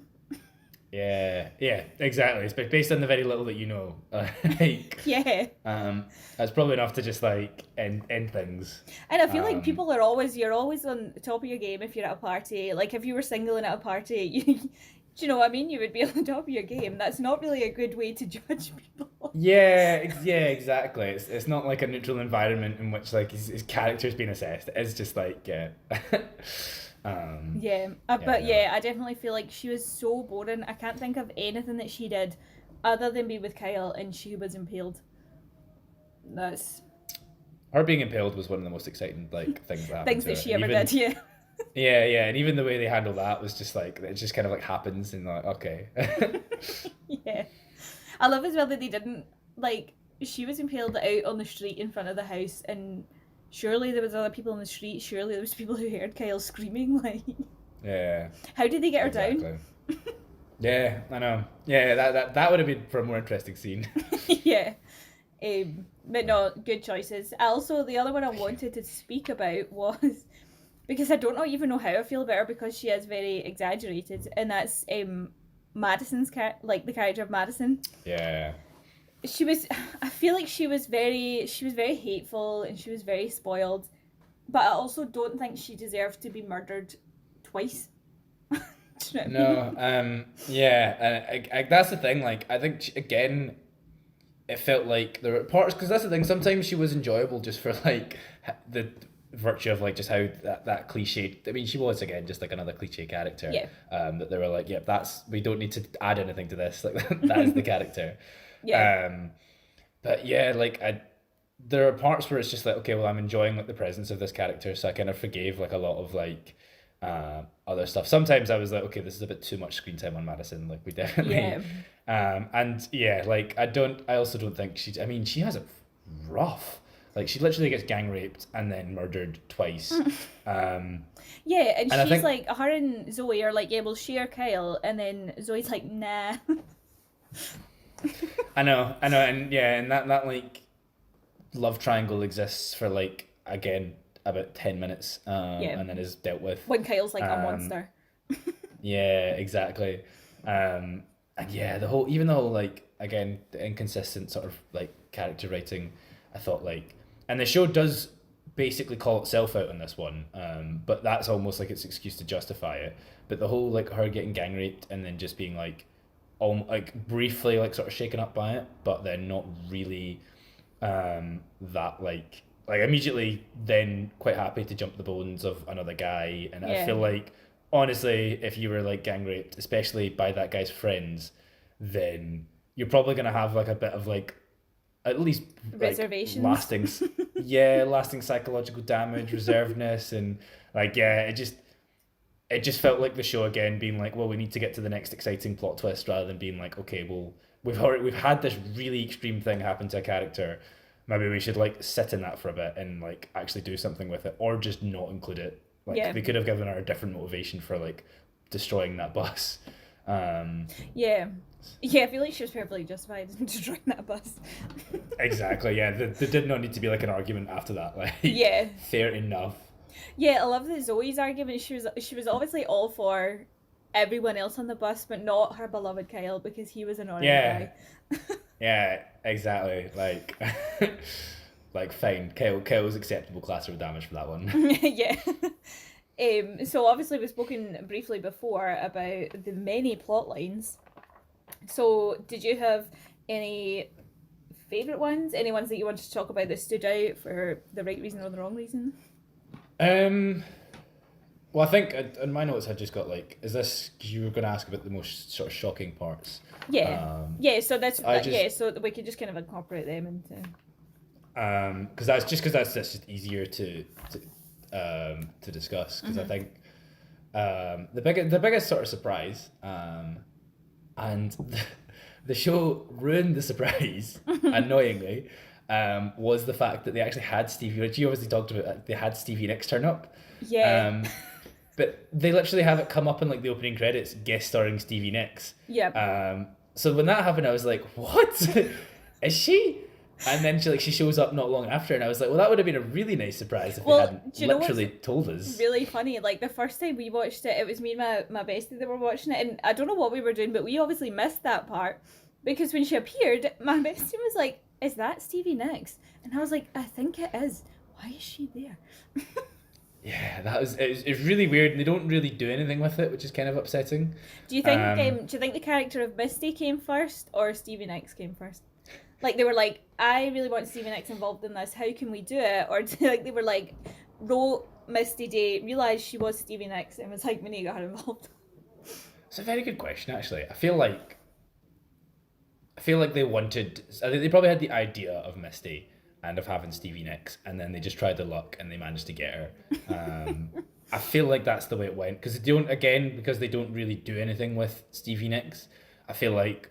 yeah, exactly. It's based on the very little that you know. Like, Yeah. that's probably enough to just like end things. And I feel like Um, people are always, you're always on top of your game if you're at a party. Like if you were single and at a party, do you know what I mean? You would be on top of your game. That's not really a good way to judge people. yeah, exactly. It's not like a neutral environment in which like his character's being assessed. It's just like yeah. um, Yeah, yeah, but no. yeah, I definitely feel like she was so boring. I can't think of anything that she did other than be with Kyle and she was impaled. That's Her being impaled was one of the most exciting like things that happened things to that her, she and ever did, even yeah. yeah, and even the way they handle that was just like it just kind of like happens and like okay. Yeah. I love as well that they didn't, like, she was impaled out on the street in front of the house and surely there was other people on the street, surely there was people who heard Kyle screaming, like, Yeah, how did they get her down? exactly. Yeah, I know. Yeah, that would have been for a more interesting scene. Yeah. But no, good choices. Also, the other one I wanted to speak about was because I don't even know how I feel about her because she is very exaggerated, and that's Madison's like the character of Madison. Yeah. She was, I feel like she was very hateful and she was very spoiled, but I also don't think she deserved to be murdered twice. Do you know what I No, mean? yeah, and that's the thing. Like, I think again, it felt like there were parts because that's the thing. Sometimes she was enjoyable just for like the virtue of like just how that cliche. I mean, she was again just like another cliche character. Yeah. That they were like, yep, that's we don't need to add anything to this. Like that is the character. Yeah. Um, but yeah, like there are parts where it's just like, okay, well, I'm enjoying like the presence of this character, so I kind of forgave like a lot of like other stuff. Sometimes I was like, okay, this is a bit too much screen time on Madison. Like we definitely, Yeah. and yeah, like I also don't think she. I mean, she has it rough. Like she literally gets gang raped and then murdered twice. Um, Yeah, and and I she's think like, her and Zoe are like, yeah, we'll share Kyle, and then Zoe's like, nah. I know, and yeah, and that like love triangle exists for like again about 10 minutes, Yeah, and then is dealt with. when Kyle's like a Um, monster. yeah, exactly. And yeah, even the whole like again the inconsistent sort of like character writing, I thought like, and the show does basically call itself out on this one, but that's almost like its excuse to justify it. But the whole like her getting gang raped and then just being like, like briefly like sort of shaken up by it, but then not really, that like immediately then quite happy to jump the bones of another guy. And I feel like honestly, if you were like gang raped, especially by that guy's friends, then you're probably gonna have like a bit of like at least like reservations, lasting psychological damage, reservedness, and like it just felt like the show again being like, well, we need to get to the next exciting plot twist rather than being like, okay, well, we've had this really extreme thing happen to a character, maybe we should like sit in that for a bit and like actually do something with it, or just not include it. Like they could have given her a different motivation for like destroying that bus. Yeah, I feel like she was perfectly justified in destroying that bus. Exactly, yeah. There did not need to be like an argument after that. Like, fair enough. Yeah, I love the Zoe's argument. She was obviously all for everyone else on the bus, but not her beloved Kyle because he was an honorary guy. Yeah, exactly. Like, like fine. Kyle's acceptable collateral damage for that one. Yeah. So obviously we've spoken briefly before about the many plot lines. So did you have any favourite ones? Any ones that you wanted to talk about that stood out for the right reason or the wrong reason? Well, I think in my notes I just got like, is this, because you were going to ask about the most sort of shocking parts? So that's so we could just kind of incorporate them into. Because that's just easier to discuss, because I think the biggest sort of surprise, and the show ruined the surprise annoyingly, was the fact that they actually had Stevie, which you obviously talked about, they had Stevie Nicks turn up. But they literally have it come up in like the opening credits, guest starring Stevie Nicks. So when that happened, I was like, what? Is she? And then she shows up not long after, and I was like, well, that would have been a really nice surprise if they hadn't literally told us. Really funny, like the first time we watched it, it was me and my bestie that were watching it, and I don't know what we were doing, but we obviously missed that part, because when she appeared, my bestie was like, is that Stevie Nicks? And I was like, I think it is. Why is she there? Yeah, it's really weird, and they don't really do anything with it, which is kind of upsetting. Do you think the character of Misty came first, or Stevie Nicks came first? Like, they were like, I really want Stevie Nicks involved in this, how can we do it? Or they were like, wrote Misty Day, realised she was Stevie Nicks, and was like, we need to get her involved. It's a very good question, actually. I feel like they wanted, I think they probably had the idea of Misty and of having Stevie Nicks, and then they just tried their luck and they managed to get her. I feel like that's the way it went, because they don't really do anything with Stevie Nicks. I feel like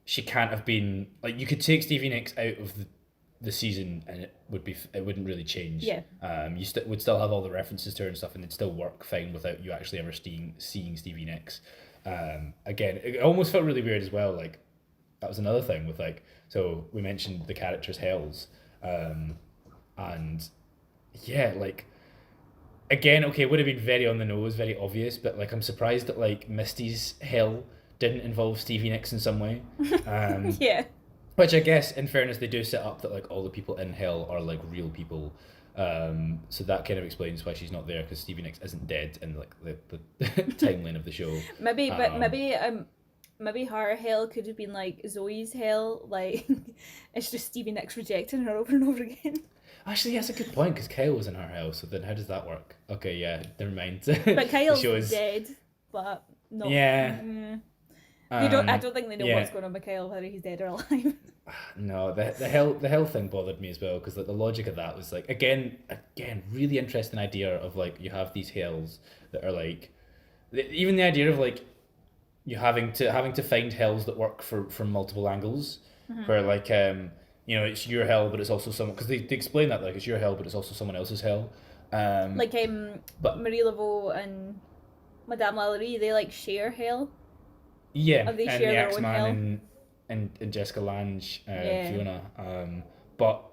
she can't have been, like, you could take Stevie Nicks out of the season and it wouldn't really change. You would still have all the references to her and stuff, and it'd still work fine without you actually ever seeing Stevie Nicks. Again, it almost felt really weird as well. Like, that was another thing with, like, so we mentioned the character's hells, and yeah, like, again, okay, it would have been very on the nose, very obvious, but like, I'm surprised that like Misty's hell didn't involve Stevie Nicks in some way. Which I guess, in fairness, they do set up that like all the people in hell are like real people. So that kind of explains why she's not there, because Stevie Nicks isn't dead in like the timeline of the show. Maybe her hell could have been like Zoe's hell. Like, it's just Stevie Nicks rejecting her over and over again. Actually, that's a good point, because Kyle was in her hell, so then how does that work? Okay, yeah, never mind. But Kyle's dead, but not. I don't think they know what's going on with Kyle, whether he's dead or alive. No, the hell thing bothered me as well, because like the logic of that was like again really interesting idea of like, you have these hells that are like, even the idea of like you having to find hells that work from multiple angles, where like it's your hell, but it's also someone, because they explain that like it's your hell, but it's also someone else's hell. But Marie Laveau and Madame Lalaurie, they like share hell. Yeah, and they and share the their own hell. Axeman and Jessica Lange, Fiona. But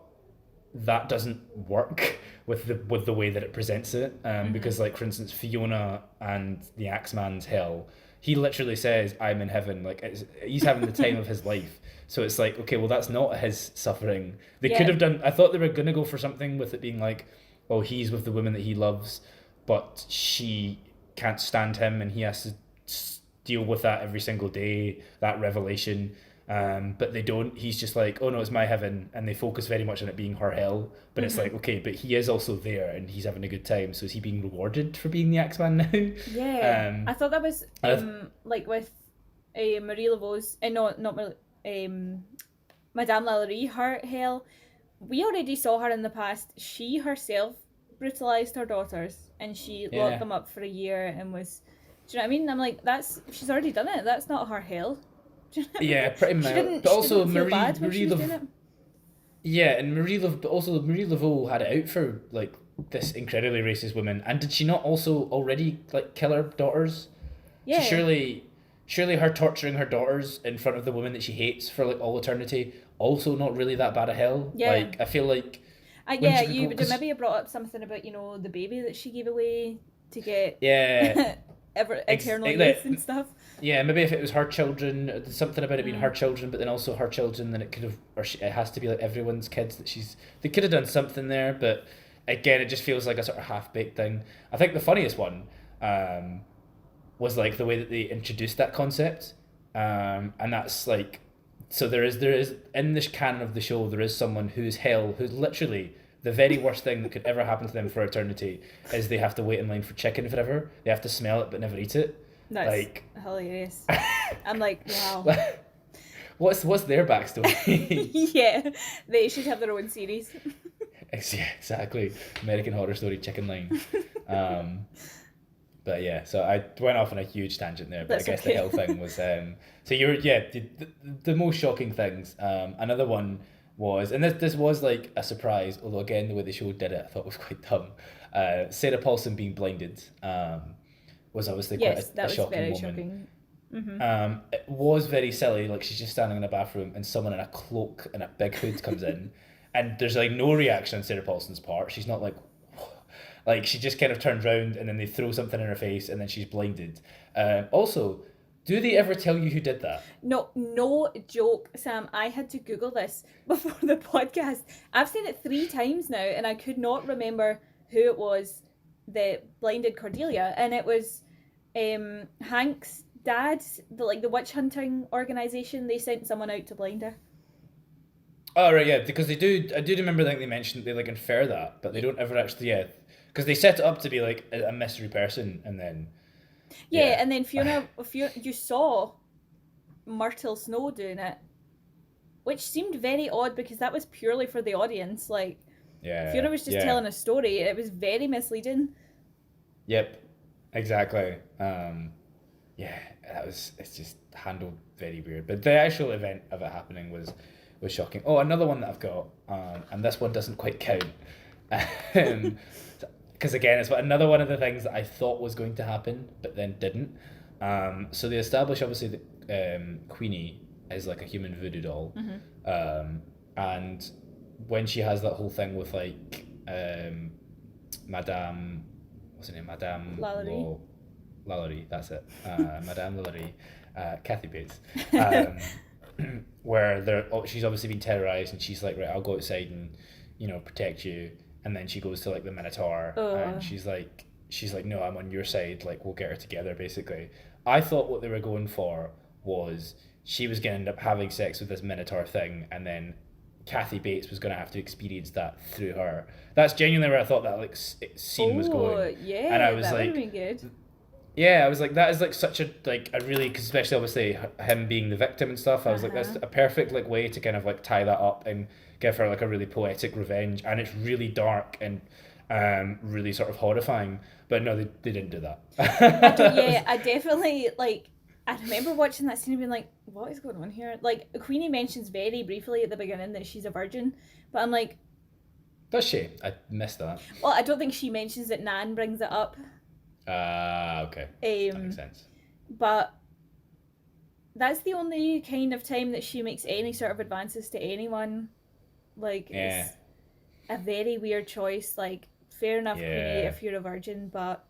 that doesn't work with the way that it presents it. Because like, for instance, Fiona and the Axeman's hell, he literally says, "I'm in heaven." Like, he's having the time of his life. So it's like, okay, well, that's not his suffering. They could have done. I thought they were gonna go for something with it being like, oh, he's with the woman that he loves, but she can't stand him, and he has to deal with that every single day, that revelation. But they don't. He's just like, oh no, it's my heaven, and they focus very much on it being her hell. But it's like, okay, but he is also there, and he's having a good time. So is he being rewarded for being the Axeman now? Yeah, I thought that was like with Marie Laveau's, no, not Madame Lalaurie, her hell. We already saw her in the past. She herself brutalized her daughters, and she locked them up for a year and was. Do you know what I mean? I'm like, she's already done it. That's not her hell. Yeah, pretty much. But also Marie Laveau. Yeah, and Marie Laveau had it out for like this incredibly racist woman, and did she not also already like kill her daughters? Yeah. So surely her torturing her daughters in front of the woman that she hates for like all eternity, also not really that bad a hell. Yeah. Like I feel like. Maybe you brought up something about the baby that she gave away to get. Yeah. Eternal youth and stuff. Yeah, maybe if it was her children, something about it being her children, but then also her children, then it could have, it has to be like everyone's kids that they could have done something there, but again, it just feels like a sort of half-baked thing. I think the funniest one was like the way that they introduced that concept, and that's like, so there is in this canon of the show, there is someone who's literally the very worst thing that could ever happen to them for eternity is they have to wait in line for chicken forever. They have to smell it but never eat it. That's like hilarious. I'm like, wow. What's their backstory? Yeah, they should have their own series. Yeah, exactly. American Horror Story Chicken Line. But yeah, so I went off on a huge tangent there, but I guess the hell thing was so you're the most shocking things. Another one was, and this was like a surprise, although again the way the show did it I thought was quite dumb. Sarah Paulson being blinded was obviously quite a shocking moment. Shocking. It was very silly, like she's just standing in a bathroom and someone in a cloak and a big hood comes in and there's like no reaction on Sarah Paulson's part. She's not like she just kind of turns around and then they throw something in her face and then she's blinded. Also, do they ever tell you who did that? No joke, Sam. I had to Google this before the podcast. I've seen it 3 times now and I could not remember who it was that blinded Cordelia, and it was Hank's dad, the witch hunting organisation. They sent someone out to blind her. Oh right, yeah, because I do remember they mentioned they like infer that, but they don't ever actually because they set it up to be like a mystery person and then. Yeah, and then Fiona, you saw Myrtle Snow doing it, which seemed very odd because that was purely for the audience. Like, Fiona was just telling a story. It was very misleading. Yep, exactly. It's just handled very weird. But the actual event of it happening was shocking. Oh, another one that I've got, and this one doesn't quite count. Because again, it's another one of the things that I thought was going to happen, but then didn't. So they establish obviously that Queenie is like a human voodoo doll, and when she has that whole thing with like Madame, what's her name, Madame Lalaurie, that's it, Madame Lalaurie, Kathy Bates, where she's obviously been terrorized and she's like, right, I'll go outside and protect you. And then she goes to like the Minotaur and she's like, no, I'm on your side. Like, we'll get her together, basically. I thought what they were going for was she was going to end up having sex with this Minotaur thing, and then Kathy Bates was going to have to experience that through her. That's genuinely where I thought that like scene was going. Yeah, and I was that like, would have been good. Yeah, I was like, that is like such a really, because especially obviously him being the victim and stuff. I was like, that's a perfect like way to kind of like tie that up and give her like a really poetic revenge, and it's really dark and really sort of horrifying. But no, they didn't do that. I definitely like. I remember watching that scene and being like, "What is going on here?" Like Queenie mentions very briefly at the beginning that she's a virgin, but I'm like, does she? I missed that. Well, I don't think she mentions it. Nan brings it up. Okay. That makes sense. But that's the only kind of time that she makes any sort of advances to anyone. Like, it's a very weird choice. Like, fair enough, Queenie, if you're a virgin, but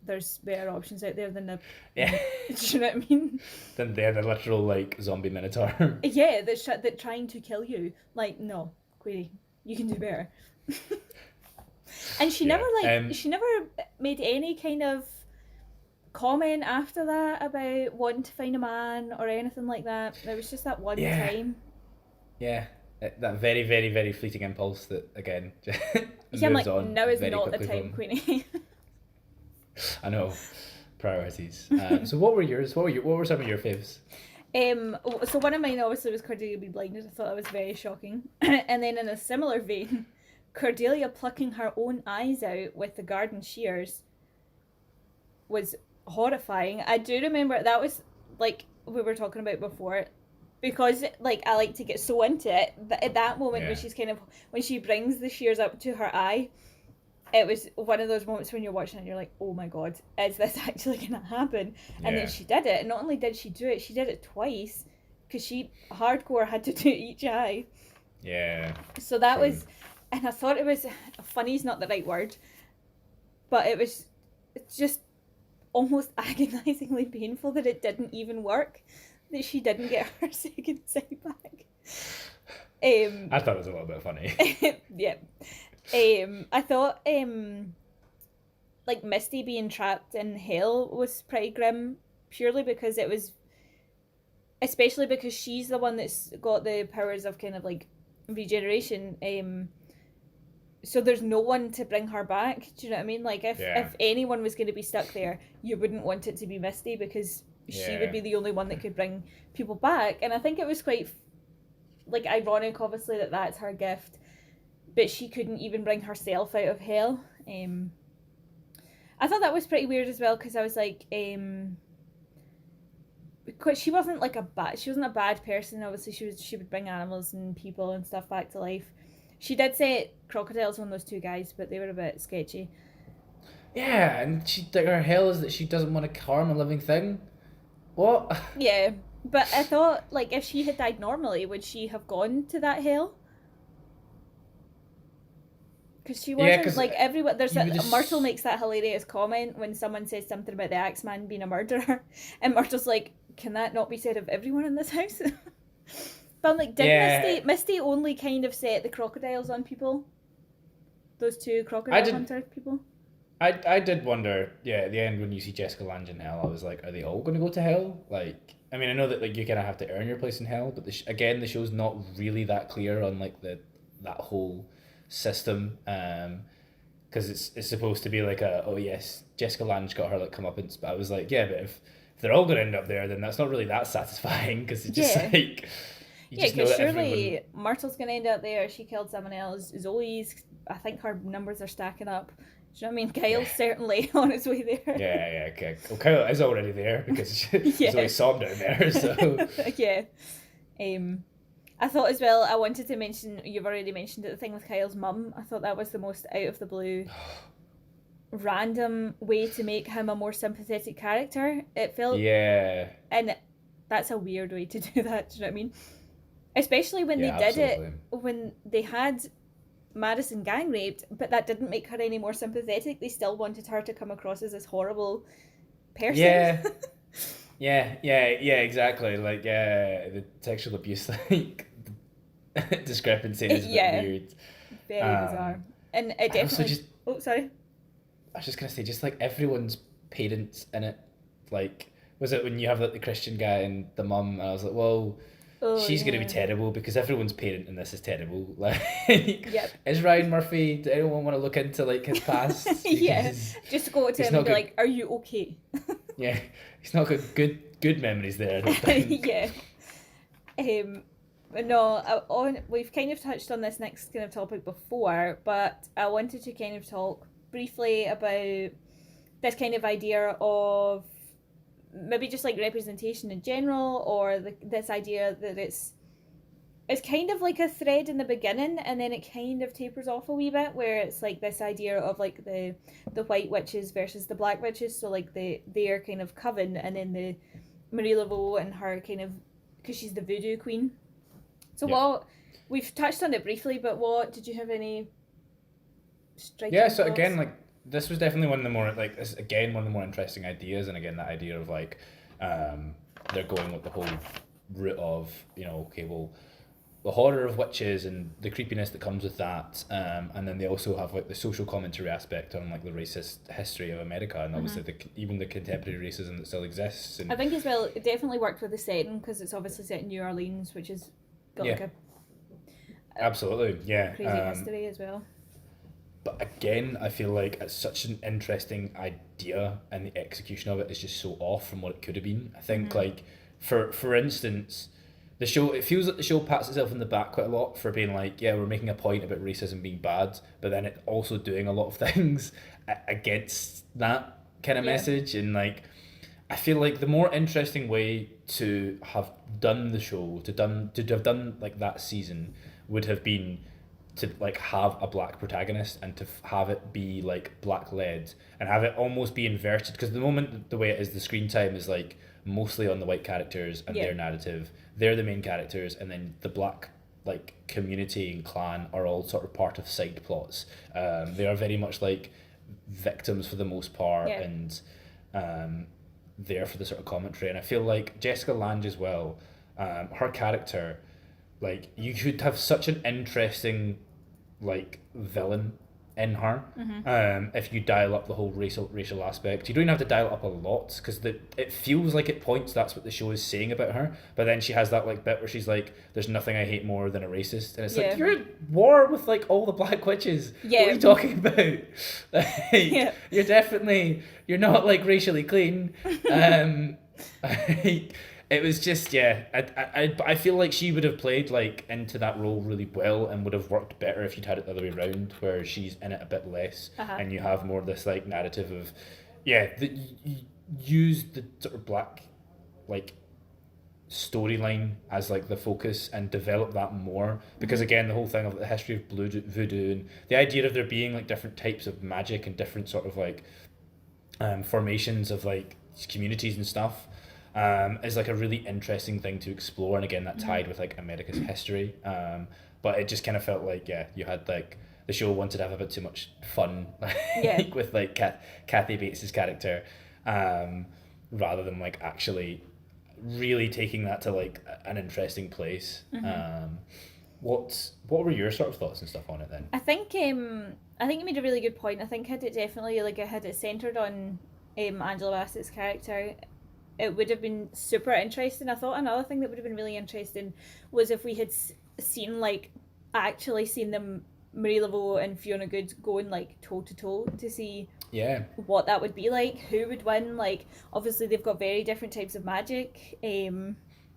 there's better options out there than the... Yeah. Do you know what I mean? Than the literal, like, zombie minotaur. Yeah, that's trying to kill you. Like, no, Queenie, you can do better. And she Yeah. never made any kind of comment after that about wanting to find a man or anything like that. There was just that one Yeah. time. Yeah. That very, very, very fleeting impulse that again Yeah, I'm moves like, on now is very not the quickly time, from. Queenie. I know priorities. So what were yours? What were some of your faves? So one of mine obviously was Cordelia Be Blinded. I thought that was very shocking. And then in a similar vein, Cordelia plucking her own eyes out with the garden shears was horrifying. I do remember that was like we were talking about before, because like I like to get so into it. But at that moment when Yeah. she's kind of when she brings the shears up to her eye, it was one of those moments when you're watching it and you're like, oh my god, is this actually gonna happen? And then Yeah. she did it, and not only did she do it, she did it twice, because she hardcore had to do each eye. Yeah. So that True. was, and I thought it was funny is not the right word, but it's just almost agonizingly painful that it didn't even work, that she didn't get her second sight back. I thought it was a little bit funny. Yeah. I thought like Misty being trapped in hell was pretty grim, purely because it was, especially because she's the one that's got the powers of kind of like regeneration. So there's no one to bring her back. Do you know what I mean? Like Yeah. if anyone was going to be stuck there, you wouldn't want it to be Misty, because she would be the only one that could bring people back. And I think it was quite like ironic, obviously, that that's her gift, but she couldn't even bring herself out of hell. I thought that was pretty weird as well, because I was like, because she wasn't like she wasn't a bad person. Obviously, she would bring animals and people and stuff back to life. She did say crocodiles on those two guys, but they were a bit sketchy. Yeah, and her hell is that she doesn't want to harm a living thing. What? Yeah, but I thought, like, if she had died normally, would she have gone to that hell? Because she wasn't, 'Cause like, everyone. Myrtle just makes that hilarious comment when someone says something about the Axeman being a murderer, and Myrtle's like, "Can that not be said of everyone in this house?" But I'm like, did yeah. Misty only kind of set the crocodiles on people? Those two I crocodile did. hunter people. I did wonder. Yeah, at the end when you see Jessica Lange in hell, I was like, are they all going to go to hell? Like, I mean, I know that like you kind of have to earn your place in hell, but again, the show's not really that clear on like that whole system. Because it's supposed to be like oh yes, Jessica Lange got her like comeuppance, but I was like, yeah, but if they're all going to end up there, then that's not really that satisfying, because it's just Yeah. like you Yeah, just know because that surely everyone. Myrtle's going to end up there. She killed someone else. Zoe's, I think her numbers are stacking up. Do you know what I mean? Yeah. Kyle's certainly on his way there. Yeah, okay. Well, Kyle is already there because Yeah. Zoe saw him down there, so. Yeah. I thought as well, I wanted to mention, you've already mentioned it, the thing with Kyle's mum. I thought that was the most out of the blue, random way to make him a more sympathetic character. It felt. Yeah. And that's a weird way to do that, do you know what I mean? Especially when Yeah, they did absolutely. it, when they had Madison gang raped, but that didn't make her any more sympathetic. They still wanted her to come across as this horrible person. Yeah. Yeah, exactly. Like, the sexual abuse, like, discrepancy is a bit Yeah. weird. Very bizarre. And it definitely. Oh, sorry. I was just gonna say, just like everyone's parents in it, like, was it when you have like the Christian guy and the mum, and I was like, well, she's gonna be terrible because everyone's parent in this is terrible. Like, Yep. Is Ryan Murphy? Do anyone want to look into like his past? Yeah. Just go to him and be like, "Are you okay?" Yeah, he's not got good memories there, I don't think. Yeah. No, we've kind of touched on this next kind of topic before, but I wanted to kind of talk briefly about this kind of idea of maybe just like representation in general, or this idea that it's kind of like a thread in the beginning, and then it kind of tapers off a wee bit, where it's like this idea of like the white witches versus the black witches. So like their kind of coven, and then the Marie Laveau and her kind of, because she's the voodoo queen. So what we've touched on it briefly, but what did you have any striking Yeah, so thoughts? again, like, this was definitely one of the more like this again one of the more interesting ideas, and again that idea of like they're going with the whole route of, okay, well, the horror of witches and the creepiness that comes with that, and then they also have like the social commentary aspect on like the racist history of America, and obviously even the contemporary racism that still exists. And I think as well, it definitely worked with the setting because it's obviously set in New Orleans, which has got like a absolutely, yeah, crazy history as well. But again, I feel like it's such an interesting idea, and the execution of it is just so off from what it could have been. I think like for instance, the show, it feels like the show pats itself in the back quite a lot for being like, yeah, we're making a point about racism being bad, but then it also doing a lot of things against that kind of message. And like, I feel like the more interesting way to have done the show, to have done like that season, would have been to like have a black protagonist and to have it be like black led and have it almost be inverted, because the moment the way it is, the screen time is like mostly on the white characters and their narrative. They're the main characters, and then the black like community and clan are all sort of part of side plots. They are very much like victims for the most part, and there for the sort of commentary. And I feel like Jessica Lange as well, her character, like you could have such an interesting like villain in her, if you dial up the whole racial aspect. You don't even have to dial it up a lot, because it feels like at points that's what the show is saying about her, but then she has that like bit where she's like, there's nothing I hate more than a racist, and it's like, you're at war with like all the black witches. What are you talking about? Like, you're not like racially clean. It was just, I feel like she would have played like into that role really well, and would have worked better if you'd had it the other way around, where she's in it a bit less, and you have more of this like narrative of, you use the sort of black like storyline as like the focus and develop that more, because again, the whole thing of the history of voodoo and the idea of there being like different types of magic and different sort of like formations of like communities and stuff, is like a really interesting thing to explore, and again that tied with like America's history, but it just kind of felt like you had like the show wanted to have a bit too much fun with like Kathy Bates's character, rather than like actually really taking that to like an interesting place. What were your sort of thoughts and stuff on it then? I think you made a really good point. I think had it centered on Angela Bassett's character, it would have been super interesting. I thought another thing that would have been really interesting was if we had seen them, Marie Laveau and Fiona Good, going like toe to toe to see what that would be like, who would win. Like obviously they've got very different types of magic, and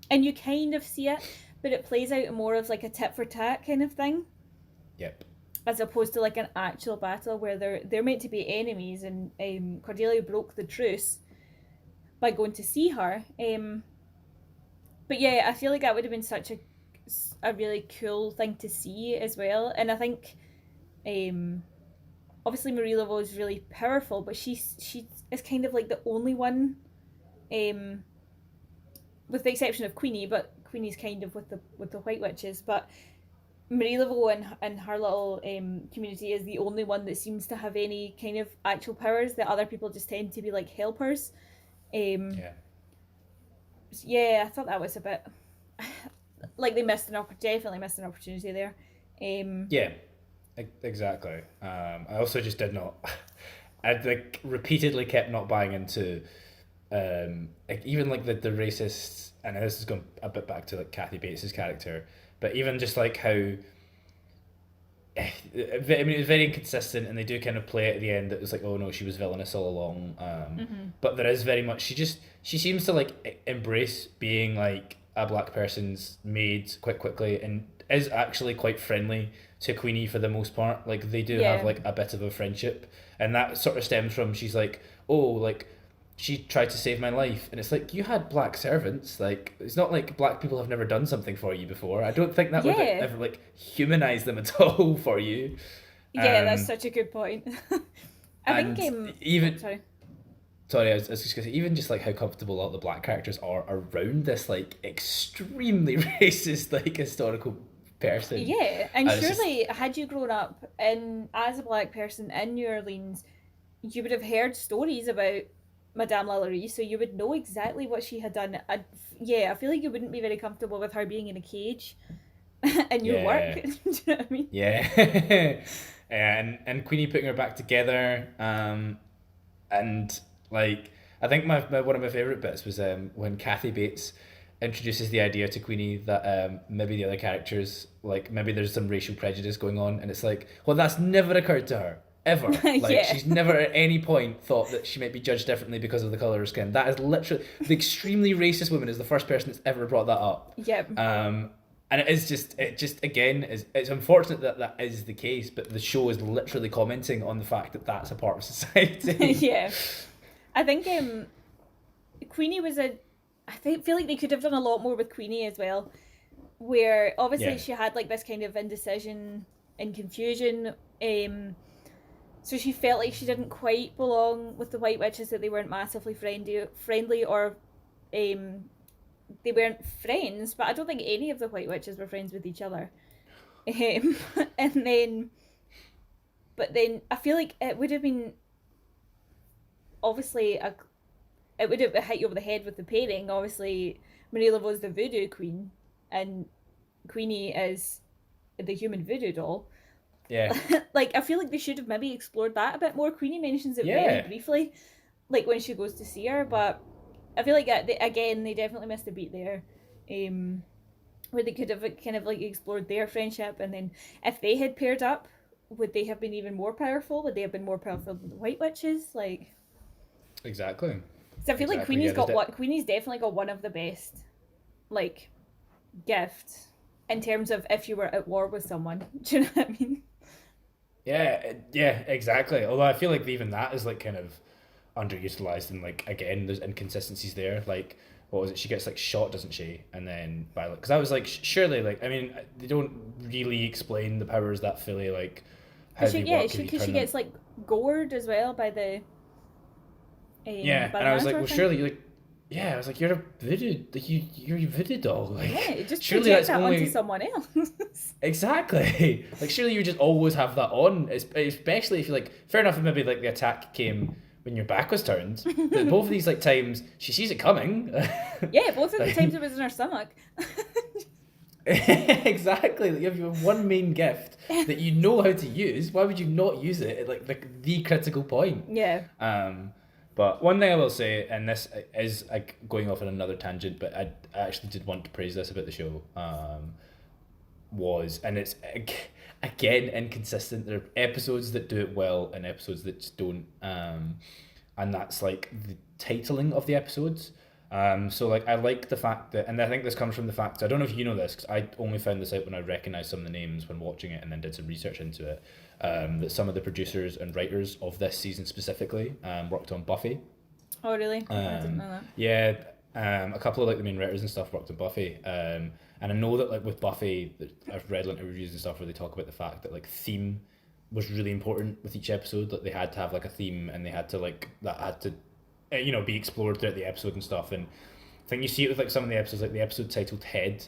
you kind of see it, but it plays out more of like a tit for tat kind of thing. Yep. As opposed to like an actual battle where they're meant to be enemies, and Cordelia broke the truce by going to see her. But yeah, I feel like that would have been such a really cool thing to see as well. And I think obviously Marie Laveau is really powerful, but she is kind of like the only one, with the exception of Queenie, but Queenie's kind of with the White Witches, but Marie Laveau and her little community is the only one that seems to have any kind of actual powers. The other people just tend to be like helpers. I thought that was a bit like they definitely missed an opportunity there. Exactly. I also just did not. I like repeatedly kept not buying into, like even like the racists, and this is going a bit back to like Kathy Bates's character, but even just like how. I mean, it was very inconsistent, and they do kind of play it at the end that it was like, oh no, she was villainous all along. But there is very much, she seems to like embrace being like a black person's maid quite quickly, and is actually quite friendly to Queenie for the most part. Like they do have like a bit of a friendship, and that sort of stems from, she's like, oh, like she tried to save my life, and it's like, you had black servants. Like it's not like black people have never done something for you before. I don't think that would ever like humanize them at all for you. That's such a good point. I think even sorry, I was just gonna say, even just like how comfortable a lot of the black characters are around this like extremely racist like historical person. And surely had you grown up as a black person in New Orleans, you would have heard stories about Madame Lalaurie, so you would know exactly what she had done. I feel like you wouldn't be very comfortable with her being in a cage. and your work. Yeah. Do you know what I mean? Yeah. And Queenie putting her back together. And like I think my one of my favorite bits was when Kathy Bates introduces the idea to Queenie that maybe the other characters, like maybe there's some racial prejudice going on, and it's like, well, that's never occurred to her ever. Like Yeah. she's never at any point thought that she might be judged differently because of the color of her skin. That is literally the extremely racist woman is the first person that's ever brought that up. Yep. And it just again is it's unfortunate that that is the case, but the show is literally commenting on the fact that that's a part of society. Yeah. I think Queenie was feel like they could have done a lot more with Queenie as well, where obviously Yeah. she had like this kind of indecision and confusion. So she felt like she didn't quite belong with the White Witches, that they weren't massively friendly, or they weren't friends. But I don't think any of the White Witches were friends with each other. And then, but then I feel like it would have been obviously it would have hit you over the head with the pairing. Obviously, Marie Laveau's the voodoo queen, and Queenie is the human voodoo doll. Yeah. Like, I feel like they should have maybe explored that a bit more. Queenie mentions it Yeah. very briefly, like when she goes to see her, but I feel like they definitely missed a beat there. Where they could have kind of like explored their friendship, and then if they had paired up, would they have been even more powerful? Would they have been more powerful than the White Witches? Like, Exactly. so I feel like Exactly, Queenie's yeah, got there's what Queenie's definitely got one of the best, like, gifts in terms of if you were at war with someone. Do you know what I mean? Yeah, exactly. Although I feel like even that is like kind of underutilized, and like again, there's inconsistencies there. Like, what was it? She gets like shot, doesn't she? And then by like, because I was like, surely, like, I mean, they don't really explain the powers that fully, like how She, they yeah, work. because she gets like gored as well by the Yeah, by and the I was like, manager well, thing. surely, like, yeah, I was like, you're a voodoo, like you're a voodoo doll, like, Yeah, just surely project that's that onto only someone else. exactly like surely you just always have that on, especially if you like. Fair enough, if maybe like the attack came when your back was turned, but both of these like times she sees it coming. Yeah, both of the Like, times it was in her stomach. exactly. Like, you have one main gift that you know how to use. Why would you not use it at like the critical point? Yeah. But one thing I will say, and this is like going off on another tangent, but I actually did want to praise this about the show. Was, and it's again inconsistent. There are episodes that do it well and episodes that just don't. And that's like the titling of the episodes. So like I like the fact that, and I think this comes from the fact, I don't know if you know this, because I only found this out when I recognised some of the names when watching it and then did some research into it, that some of the producers and writers of this season specifically worked on Buffy. Oh, really? I didn't know that. Yeah, a couple of like the main writers and stuff worked on Buffy. And I know that like with Buffy, I've read like reviews and stuff where they talk about the fact that like theme was really important with each episode. Like they had to have like a theme, and they had to like that had to be explored throughout the episode and stuff. And I think you see it with like some of the episodes, like the episode titled Head.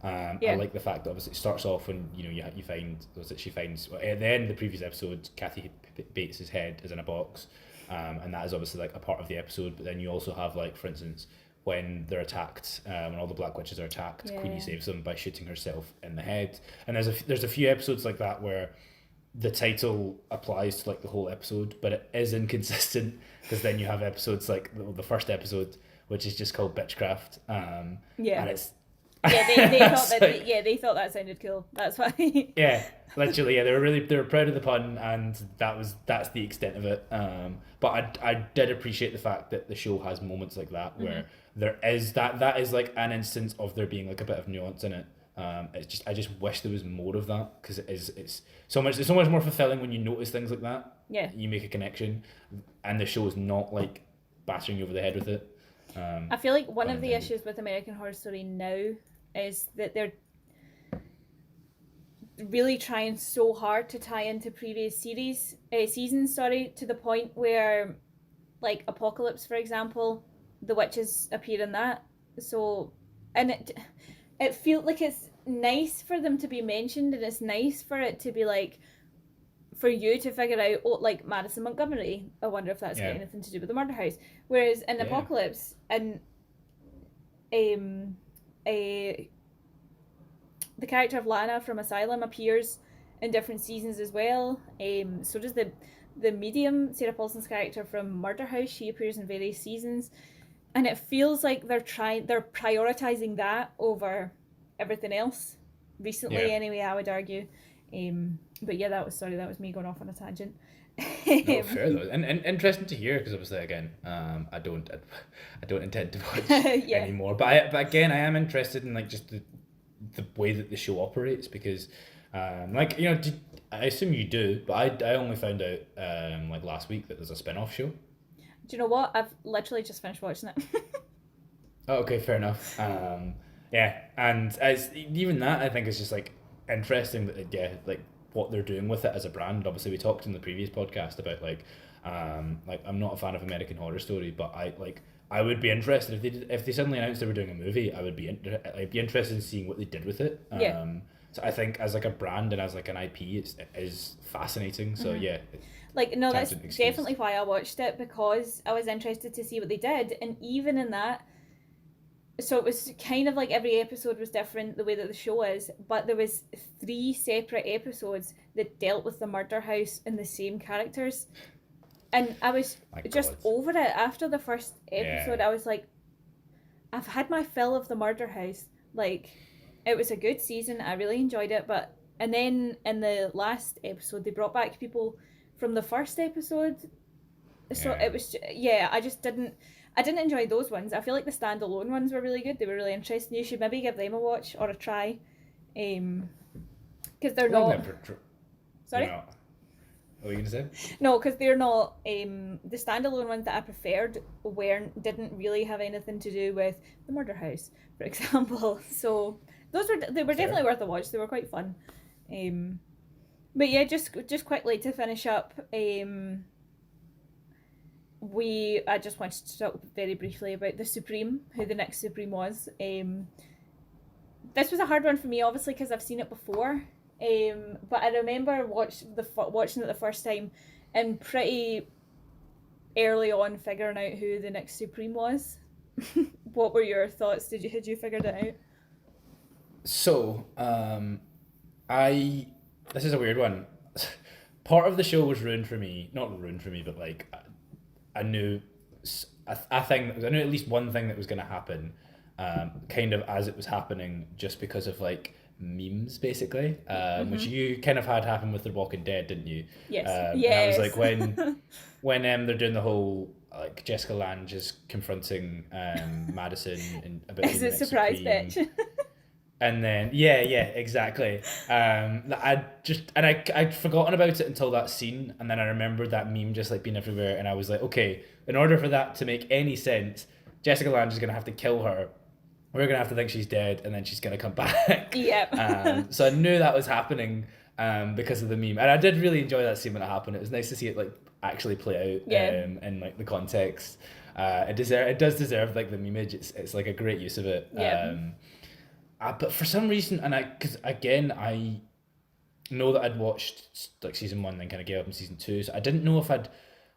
Yeah. I like the fact that obviously it starts off when you find was it she finds at the end of the previous episode, Kathy Bates' head is in a box, and that is obviously like a part of the episode. But then you also have like, for instance, when they're attacked, when all the Black Witches are attacked, Yeah. Queenie saves them by shooting herself in the head. And there's a few episodes like that where the title applies to like the whole episode, but it is inconsistent, because then you have episodes like the first episode, which is just called Bitchcraft. Yeah. And it's Yeah, they thought that. like, They thought that sounded cool. That's why. yeah, literally, yeah, they were proud of the pun, and that's the extent of it. But I did appreciate the fact that the show has moments like that where there is that is like an instance of there being like a bit of nuance in it. It's just, I just wish there was more of that, because it's so much more fulfilling when you notice things like that. Yeah. You make a connection, and the show is not like battering you over the head with it. I feel like one of the intended. issues with American Horror Story now is that they're really trying so hard to tie into previous seasons, to the point where, like Apocalypse, for example, the witches appear in that. So, and it feels like it's nice for them to be mentioned, and it's nice for it to be like, for you to figure out, oh, like Madison Montgomery, I wonder if that's got anything to do with the murder house. Whereas in Apocalypse, and the character of Lana from Asylum appears in different seasons as well. So does the medium, Sarah Paulson's character from Murder House. She appears in various seasons, and it feels like they're prioritizing that over everything else recently. Yeah. Anyway, I would argue. But yeah, that was me going off on a tangent. No, fair though, and interesting to hear, because obviously again, I don't intend to watch Yeah. anymore. But again, I am interested in like just the way that the show operates, because like, you know, I assume you do, but I only found out like last week that there's a spin-off show. Do you know what? I've literally just finished watching it. Oh, okay, fair enough. Yeah, and as even that, I think is just like interesting that, yeah, like what they're doing with it as a brand. Obviously, we talked in the previous podcast about like I'm not a fan of American Horror Story, but I would be interested if they suddenly announced they were doing a movie. I'd be interested in seeing what they did with it. Yeah. So I think as like a brand and as like an IP, it is fascinating. So yeah. Like, no, that's Tangent excuse. definitely why I watched it, because I was interested to see what they did. And even in that, so it was kind of like every episode was different the way that the show is, but there was 3 separate episodes that dealt with the murder house and the same characters. And I was My just God. over it after the first episode. Yeah. I was like, I've had my fill of the murder house. Like, it was a good season. I really enjoyed it. But and then in the last episode, they brought back people from the first episode. So Yeah. it was, yeah, I didn't enjoy those ones. I feel like the standalone ones were really good. They were really interesting. You should maybe give them a watch or a try. Because they're not. Sorry? What were you gonna say? No, because they're not. The standalone ones that I preferred didn't really have anything to do with the murder house, for example. So they were definitely worth a watch. They were quite fun. But yeah, just quickly to finish up. I just wanted to talk very briefly about the Supreme, who the next Supreme was. This was a hard one for me, obviously, because I've seen it before. But I remember watching it the first time, and pretty early on figuring out who the next Supreme was. What were your thoughts? Had you figured it out? So, this is a weird one. Part of the show was ruined for me. Not ruined for me, but like I knew I think I knew at least one thing that was going to happen, kind of as it was happening, just because of like memes, basically, which you kind of had happen with The Walking Dead, didn't you? Yes. And I was like, when they're doing the whole like Jessica Lange is confronting Madison and about It's a surprise bitch. And then yeah, exactly. I'd forgotten about it until that scene, and then I remembered that meme just like being everywhere, and I was like, okay, in order for that to make any sense, Jessica Lange is gonna have to kill her. We're gonna have to think she's dead, and then she's gonna come back. Yep. So I knew that was happening because of the meme, and I did really enjoy that scene when it happened. It was nice to see it like actually play out in like the context. It does deserve like the memeage. It's like a great use of it. Yeah. But for some reason, because again, I know that I'd watched like season 1, then kind of gave up in season 2, so I didn't know if I'd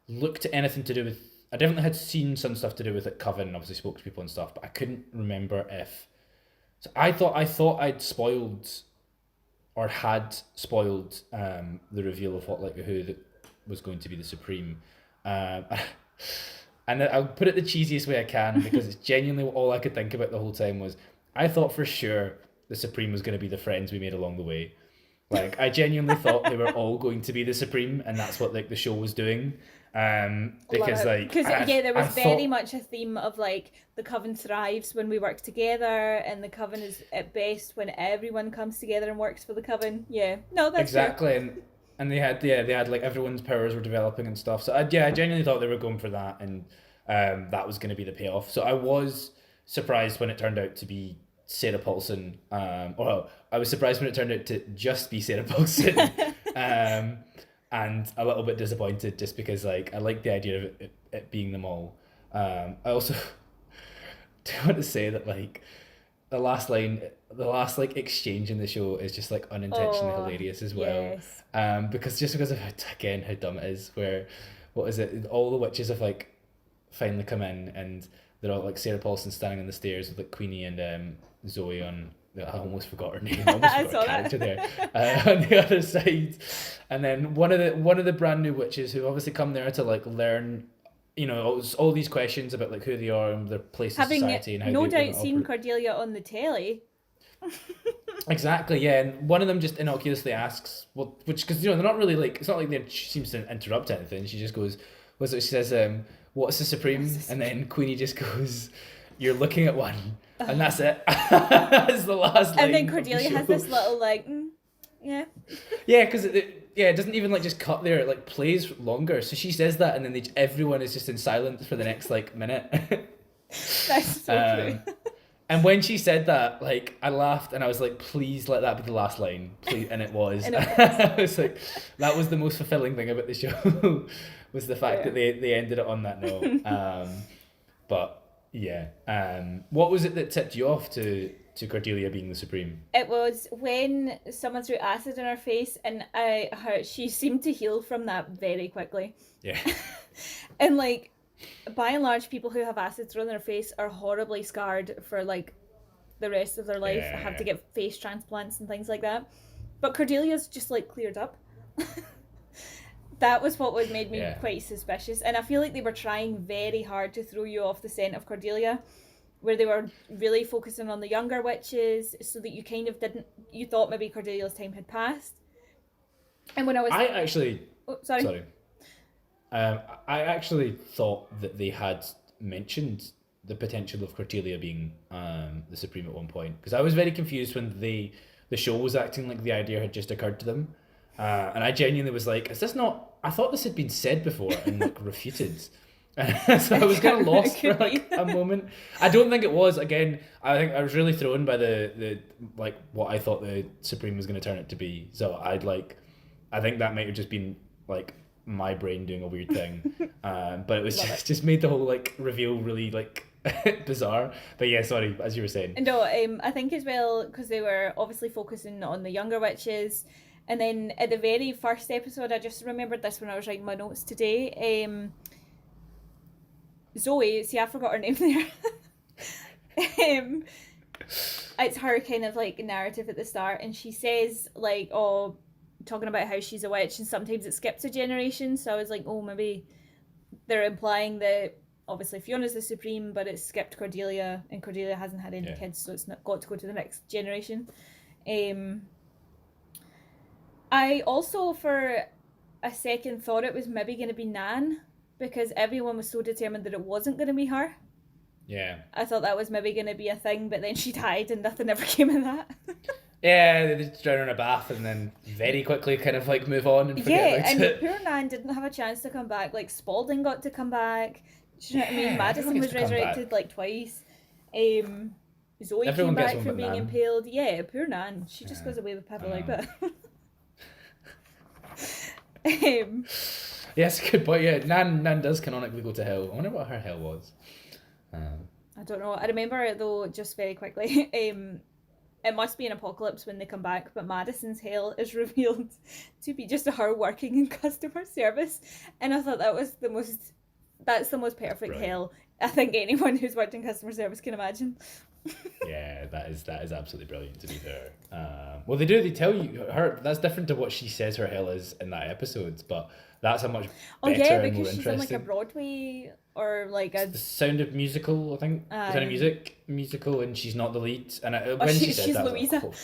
looked at anything to do with. I definitely had seen some stuff to do with it, Coven, and obviously spoke to people and stuff, but I couldn't remember if. So I thought I'd spoiled, or had spoiled, the reveal of who was going to be the Supreme, and I'll put it the cheesiest way I can, because it's genuinely all I could think about the whole time was, I thought for sure the Supreme was going to be the friends we made along the way. Like, I genuinely thought they were all going to be the Supreme, and that's what like the show was doing. Because there was very much a theme of like the Coven thrives when we work together, and the Coven is at best when everyone comes together and works for the Coven. Yeah, no, that's exactly, true. and they had like everyone's powers were developing and stuff. So I genuinely thought they were going for that, and that was going to be the payoff. So I was surprised when it turned out to be Sarah Paulson. I was surprised when it turned out to just be Sarah Paulson. And a little bit disappointed, just because like I like the idea of it being them all. I also do want to say that like the last like exchange in the show is just like unintentionally hilarious as well. Yes. Because of how dumb it is. Where what is it? All the witches have like finally come in, and they're all like Sarah Paulson standing on the stairs with like Queenie and Zoe on I almost forgot her name. I almost I forgot saw her that. character there. On the other side, and then one of the brand new witches who obviously come there to like learn, all these questions about like who they are and their place in Having society and how no they doubt seen operate. Cordelia on the telly. Exactly, yeah. And one of them just innocuously asks, well, which because they're not really like it's not like she seems to interrupt anything. She just goes, what's it? She says, "What's the Supreme?" And then Queenie just goes, "You're looking at one," and that's it. That's the last line. And then of the Cordelia has show. this little like, yeah. Yeah, because it doesn't even like just cut there. It like plays longer. So she says that, and then everyone is just in silence for the next like minute. That's so true. And when she said that, like I laughed and I was like, "Please let that be the last line, please." And it was. And it was. I was like, that was the most fulfilling thing about the show, was the fact that they ended it on that note. But yeah, what was it that tipped you off to Cordelia being the Supreme? It was when someone threw acid in her face, and she seemed to heal from that very quickly. Yeah. And like, by and large, people who have acid thrown in their face are horribly scarred for like the rest of their life. Yeah. Have to get face transplants and things like that. But Cordelia's just like cleared up. That was what made me quite suspicious, and I feel like they were trying very hard to throw you off the scent of Cordelia, where they were really focusing on the younger witches, so that you kind of you thought maybe Cordelia's time had passed. And when I actually sorry. I actually thought that they had mentioned the potential of Cordelia being the Supreme at one point, because I was very confused when the show was acting like the idea had just occurred to them, and I genuinely was like, is this not, I thought this had been said before and like refuted. So I was kind of lost for like a moment. I don't think it was. Again, I think I was really thrown by the like what I thought the Supreme was going to turn it to be. So I think that might have just been like my brain doing a weird thing, but it was just made the whole like reveal really like bizarre. But yeah, sorry, as you were saying. No, I think as well, because they were obviously focusing on the younger witches, and then at the very first episode, I just remembered this when I was writing my notes today. Zoe, see, I forgot her name there. It's her kind of like narrative at the start, and she says like, oh, talking about how she's a witch, and sometimes it skips a generation. So I was like, oh, maybe they're implying that obviously Fiona's the Supreme, but it's skipped Cordelia, and Cordelia hasn't had any kids, so it's not got to go to the next generation. I also for a second thought it was maybe going to be Nan, because everyone was so determined that it wasn't going to be her. Yeah. I thought that was maybe going to be a thing, but then she died and nothing ever came of that. Yeah, they just drown her in a bath and then very quickly kind of like move on and forget about it. Yeah, and poor Nan didn't have a chance to come back. Like Spalding got to come back. Do you know what I mean? Madison was resurrected like twice. Zoe came back from being impaled. Yeah, poor Nan. She just goes away with Pippa like that. Yes, good point. Yeah, Nan does canonically go to hell. I wonder what her hell was. I don't know. I remember though, just very quickly. It must be an apocalypse when they come back, but Madison's hell is revealed to be just her working in customer service, and I thought that's the most perfect hell I think anyone who's worked in customer service can imagine. Yeah, that is absolutely brilliant, to be fair. Well, they tell you her, that's different to what she says her hell is in that episode, but that's a much better and more because she's interesting. on like a Broadway or like a The Sound of Musical, I think. Sound of musical, and she's not the lead. And when she said she's that, Louisa. like,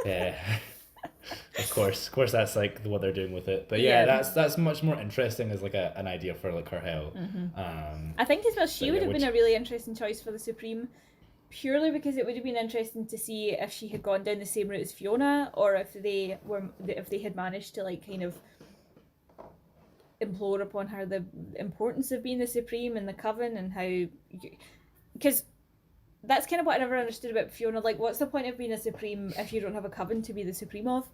yeah, of course, that's like what they're doing with it. But yeah, that's much more interesting as like an idea for like her hell. Mm-hmm. I think as well she would have been a really interesting choice for the Supreme, purely because it would have been interesting to see if she had gone down the same route as Fiona, or if they had managed to like kind of implore upon her the importance of being the Supreme and the Coven, and how, because that's kind of what I never understood about Fiona. Like, what's the point of being a Supreme if you don't have a Coven to be the Supreme of?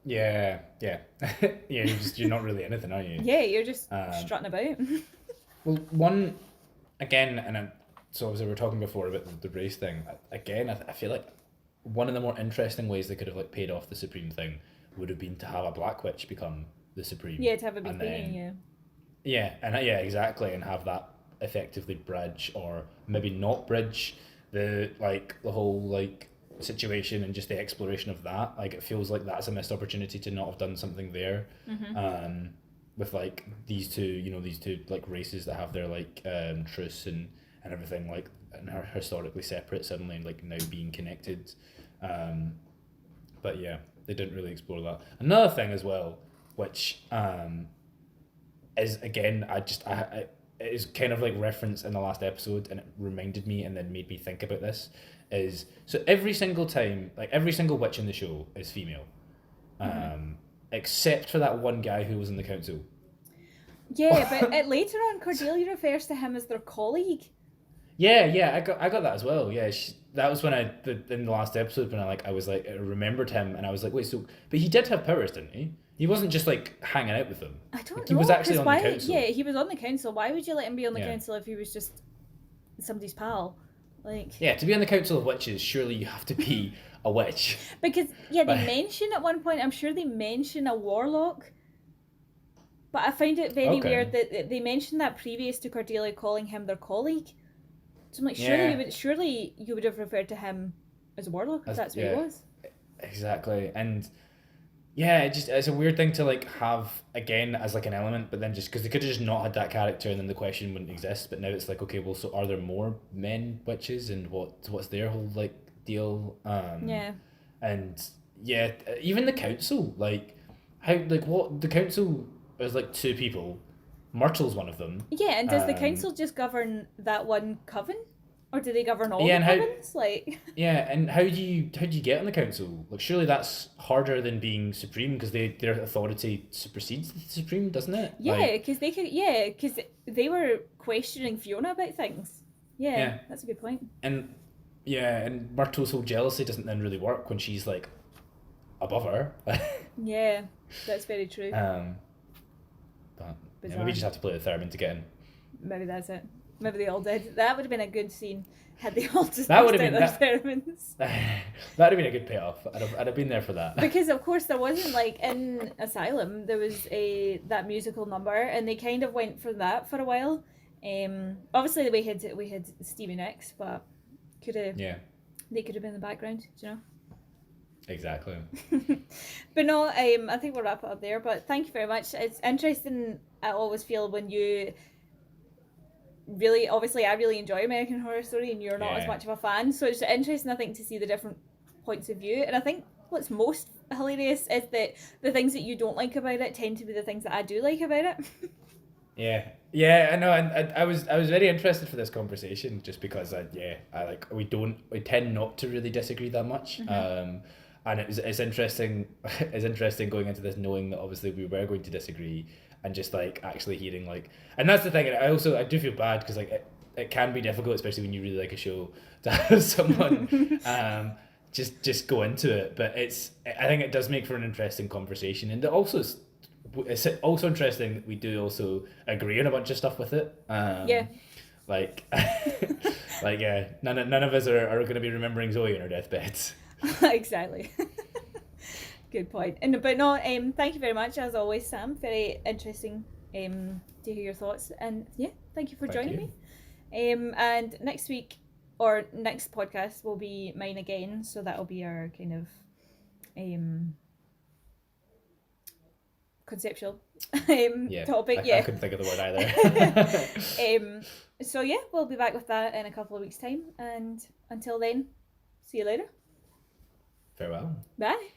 Yeah. Yeah, you're not really anything, are you? Yeah, you're just strutting about. Well, one, again, so as we were talking before about the race thing, again, I feel like one of the more interesting ways they could have like paid off the Supreme thing would have been to have a Black Witch become the Supreme. Yeah, to have a big thing, yeah, exactly, and have that effectively bridge, or maybe not bridge, the whole like situation and just the exploration of that. Like, it feels like that's a missed opportunity to not have done something there. With like these two like races that have their like truce and everything, like, and are historically separate suddenly like now being connected. But yeah, they didn't really explore that. Another thing as well, which is again, I it is kind of like referenced in the last episode, and it reminded me and then made me think about this, is so every single time, like every single witch in the show is female, except for that one guy who was in the council. Yeah, but later on, Cordelia refers to him as their colleague. Yeah, I got that as well. Yeah, that was when in the last episode when I remembered him, and I was like, wait, so but he did have powers, didn't he? He wasn't just like hanging out with them. I don't know. He was actually on the council. Yeah, he was on the council. Why would you let him be on the council if he was just somebody's pal? Like, yeah, to be on the council of witches, surely you have to be a witch. Because they mention at one point, I'm sure they mention a warlock. But I find it very weird that they mentioned that previous to Cordelia calling him their colleague. So I'm like, surely you would have referred to him as a warlock if that's what he was. Exactly. And yeah, it's a weird thing to like have again as like an element, but then just because they could have just not had that character and then the question wouldn't exist. But now it's like, okay, well, so are there more men witches, and what's their whole like deal? And yeah, even the council, like how like what the council is like two people. Myrtle's one of them. Yeah, and does the council just govern that one coven? Or do they govern all the covens? Yeah, and how do you get on the council? Like, surely that's harder than being supreme because their authority supersedes the supreme, doesn't it? Yeah, because they were questioning Fiona about things. Yeah, that's a good point. And and Myrtle's whole jealousy doesn't then really work when she's like above her. Yeah, that's very true. But maybe we just have to play the theremin to get in. Maybe that's it. Maybe they all did. That would have been a good scene had they all just that would have been their theremins. That would have been a good payoff. I'd have been there for that. Because of course there wasn't like in Asylum there was that musical number, and they kind of went for that for a while. Obviously we had Stevie Nicks, but they could have been in the background, do you know? Exactly. But no, I think we'll wrap it up there. But thank you very much. It's interesting. I always feel when you really, obviously, I really enjoy American Horror Story, and you're not as much of a fan. So it's interesting, I think, to see the different points of view. And I think what's most hilarious is that the things that you don't like about it tend to be the things that I do like about it. Yeah, I know, and I was very interested for this conversation just because we tend not to really disagree that much. And it's interesting going into this knowing that obviously we were going to disagree, and just like actually hearing like, and that's the thing. And I do feel bad because like it can be difficult, especially when you really like a show, to have someone just go into it. But I think it does make for an interesting conversation, and it's also interesting that we do also agree on a bunch of stuff with it. None of us are going to be remembering Zoe on her deathbeds. Exactly. Good point. Thank you very much as always, Sam. Very interesting to hear your thoughts, and thank you for joining me. And next week or next podcast will be mine again, so that'll be our kind of conceptual topic. I couldn't think of the word either. So we'll be back with that in a couple of weeks' time, and until then, see you later. Farewell. Bye.